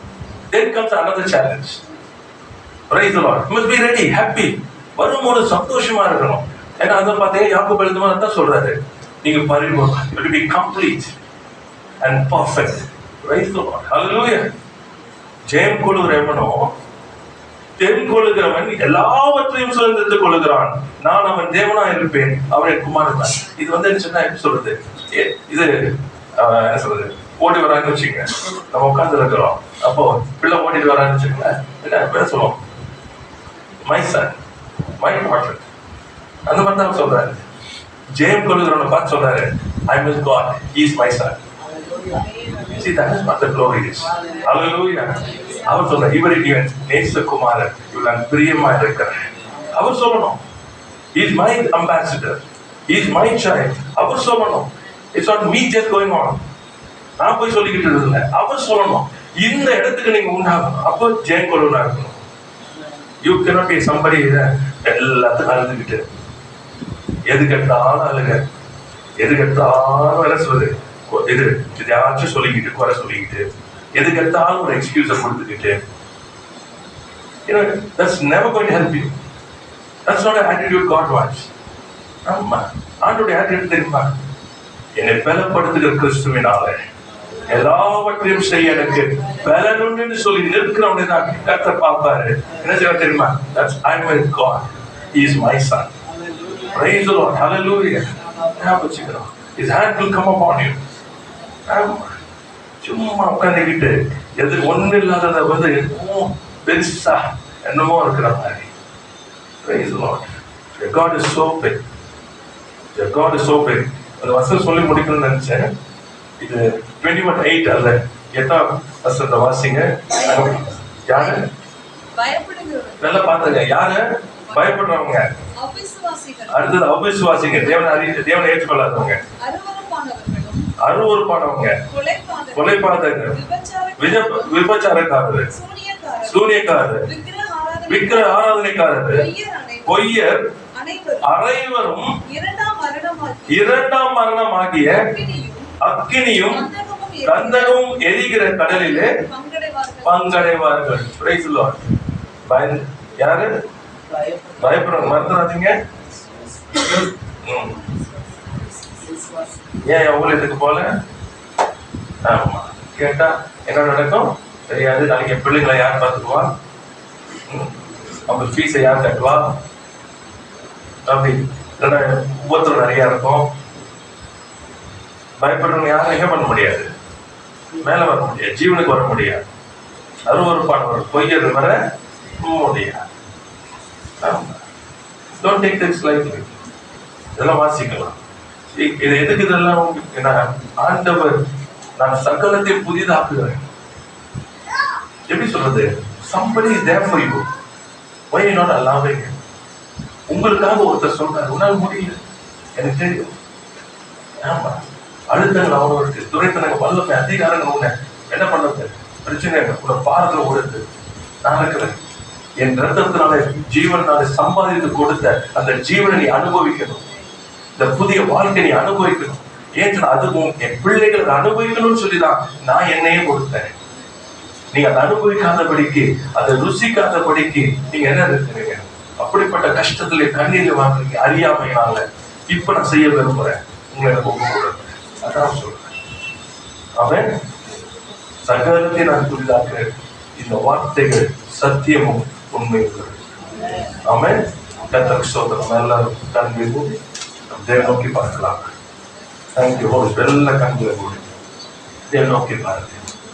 Then comes another challenge. Praise the Lord. You must be ready, happy. வரும்போது சந்தோஷமா இருக்கணும். ஏன்னா அதை பார்த்தீங்கன்னா யாக்கோபு எழுதும்போது தான் சொல்றாரு, நீங்க பரிபூர்ணம், you will be complete and perfect. Praise the Lord. Hallelujah. ஜெயம் கொள்ளுகிறவனோ, ஜெயம் கொள்ளுகிறவன் எல்லாவற்றையும் சுதந்திரித்துக் கொள்ளுகிறான். நான் அவன் தேவனா இருப்பேன், அவன் என் குமாரன் தான். இது என்ன சொன்னா எப்படி சொல்றது, இது என்ன சொல்றது, ஓடி வரான்னு வச்சுங்க, நம்ம உட்கார்ந்து இருக்கிறோம். அப்போ பிள்ளை ஓடிட்டு வரான்னு வச்சுக்கோங்களேன், என்ன பேர சொல்லுவோம், மை சன், மை டாட்டர். அந்த மாதிரி தான் சொல்றாரு. ஜெயம் கொள்ளுகிறவனை பார்த்து சொல்றாரு, I miss God, he is my son. See, that is what the glory is. Hallelujah. அவர் சொல்ற, இவரை நேசகுமாரன், இவர் நான் பிரியமா இருக்கிறேன். அவர் சொல்லணும். He is my ambassador. He is my child. அவர் சொல்லணும். It's not me just going on. நான் போய் சொல்லிக்கிட்டு இருந்தேன். அவர் சொல்லணும். இந்த இடத்துக்கு நீங்க உண்டாகணும். அப்போ ஜெயங்கொள்வனா இருக்கணும். You cannot be somebody எல்லாத்துக்கும் அழுதுகிட்டு எது கேட்டாலும் அழுக, எது கேட்டாலும் வேலை சொல்லுது, எதையாச்சும் சொல்லிக்கிட்டு குறை சொல்லிக்கிட்டு எது கேட்டாலும் ஒரு எக்ஸ்கியூஸை கொடுத்துக்கிட்டு, that's never going to help you. That's not an attitude God wants. ஆமா, ஆண்டோட attitude தெரியுமா? என்னை பலப்படுத்துகிற கிறிஸ்துவினால எல்லாவற்றையும் செய்ய எனக்கு பலன் உண்டு சொல்லி நிற்கிறவனை தான் கர்த்தர் பார்ப்பாரு. என்ன செய்ய தெரியுமா? That's I'm with God. He is my son. Praise the Lord. Hallelujah. ஞாபகம், His hand will come upon you. சும்மா உட்காந்துக்கிட்டு எது ஒண்ணு இல்லாததை வந்து பெருசா என்னமோ இருக்கிற மாதிரி. Praise the Lord. Your God is so big. Your God is so big. அந்த வசனம் சொல்லி முடிக்கணும்னு நினைச்சேன். இது 21:8 அல்ல, 8ஆம் வசனத்தை வாசிங்க. யாரு நல்லா பாத்துங்க? யாரு பயப்படுறவங்க? அடுத்தது அவிசுவாசிங்க, தேவனை ஏற்றுக்கொள்ளாதவங்க, அருவருப்பானவங்க, கொலைபாதகர், விபச்சாரக்காரர், சூனியக்காரர், விக்கிர ஆராதனைக்காரர், பொய்யர் அனைவரும் இரண்டாம் மரணமாகிய அக்கினியும் கந்தகமும் எரிகிற கடலிலே பங்கடைவார்கள். Praise the Lord. யாரு பயப்படுறவங்க? மறந்துடாதீங்க. ஏன் ஊழியத்துக்கு போல? ஆமா, கேட்டா என்ன நடக்கும் தெரியாது. நாளைக்கு என் பிள்ளைங்களை யார் பார்த்துக்குவா? அவங்க ஃபீஸை யார் கட்டுவா? அப்படி இல்லைன்னா ஒவ்வொருத்தரும் நிறைய இருக்கும். பயப்படுறவங்க யாரும் எங்க பண்ண முடியாது, மேல வர முடியாது, ஜீவனுக்கு வர முடியாது. அருவருப்பானவர் பொய்யர் வர முடியாது. Don't take this lightly. இதெல்லாம் வாசிக்கலாம். இது எதுக்கு இதெல்லாம்? ஆண்டவர் நான் சகலத்தை புதிதாக்குகிறேன். எப்படி சொல்றது? Somebody is there for you. Why you not allowing it? உங்களுக்காக ஒருத்தர் சொல்றாரு, உன்னால் முடியல, எனக்கு தெரியும். ஆமா, அழுத்தங்கள் அவ்வளவு இருக்கு, துரைத்தனங்க வல்லமை அதிகாரங்கள் உன்னை என்ன பண்றது? பிரச்சனை உன்னை பாரத்துல ஓடுது. நான் இருக்கிறேன். என் ரத்தத்தினால ஜீவனால சம்பாதித்து கொடுத்த அந்த ஜீவனை நீ அனுபவிக்கணும். இந்த புதிய வாழ்க்கை நீ அனுபவிக்கணும். ஏன் அதுவும் என் பிள்ளைகள் அனுபவிக்கணும்னு சொல்லிதான் நான் என்னையே கொடுத்தேன். நீங்க அதை அனுபவிக்காதபடிக்கு, அதை ருசிக்காதபடிக்கு நீங்க என்ன இருக்கிறீங்க? அப்படிப்பட்ட கஷ்டத்துல கண்ணீர்ல வாங்குறீங்க அறியாமையினால. இப்ப நான் செய்ய விரும்புறேன், உங்களை எனக்கு ஒப்புக்கொடுங்க. அதான் சொல்றேன். அவன் சகலத்தை நான் புதிதாக்குறேன். இந்த வார்த்தைகள் சத்தியமும் உண்மையும். அவன் கர்த்தருக்கு ஸ்தோத்திரம். எல்லாரும் கண்களை தேவ நோக்கி பார்க்கலாம். தேங்க்யூ. வெள்ள கண்களை தேவ நோக்கி பாருங்க.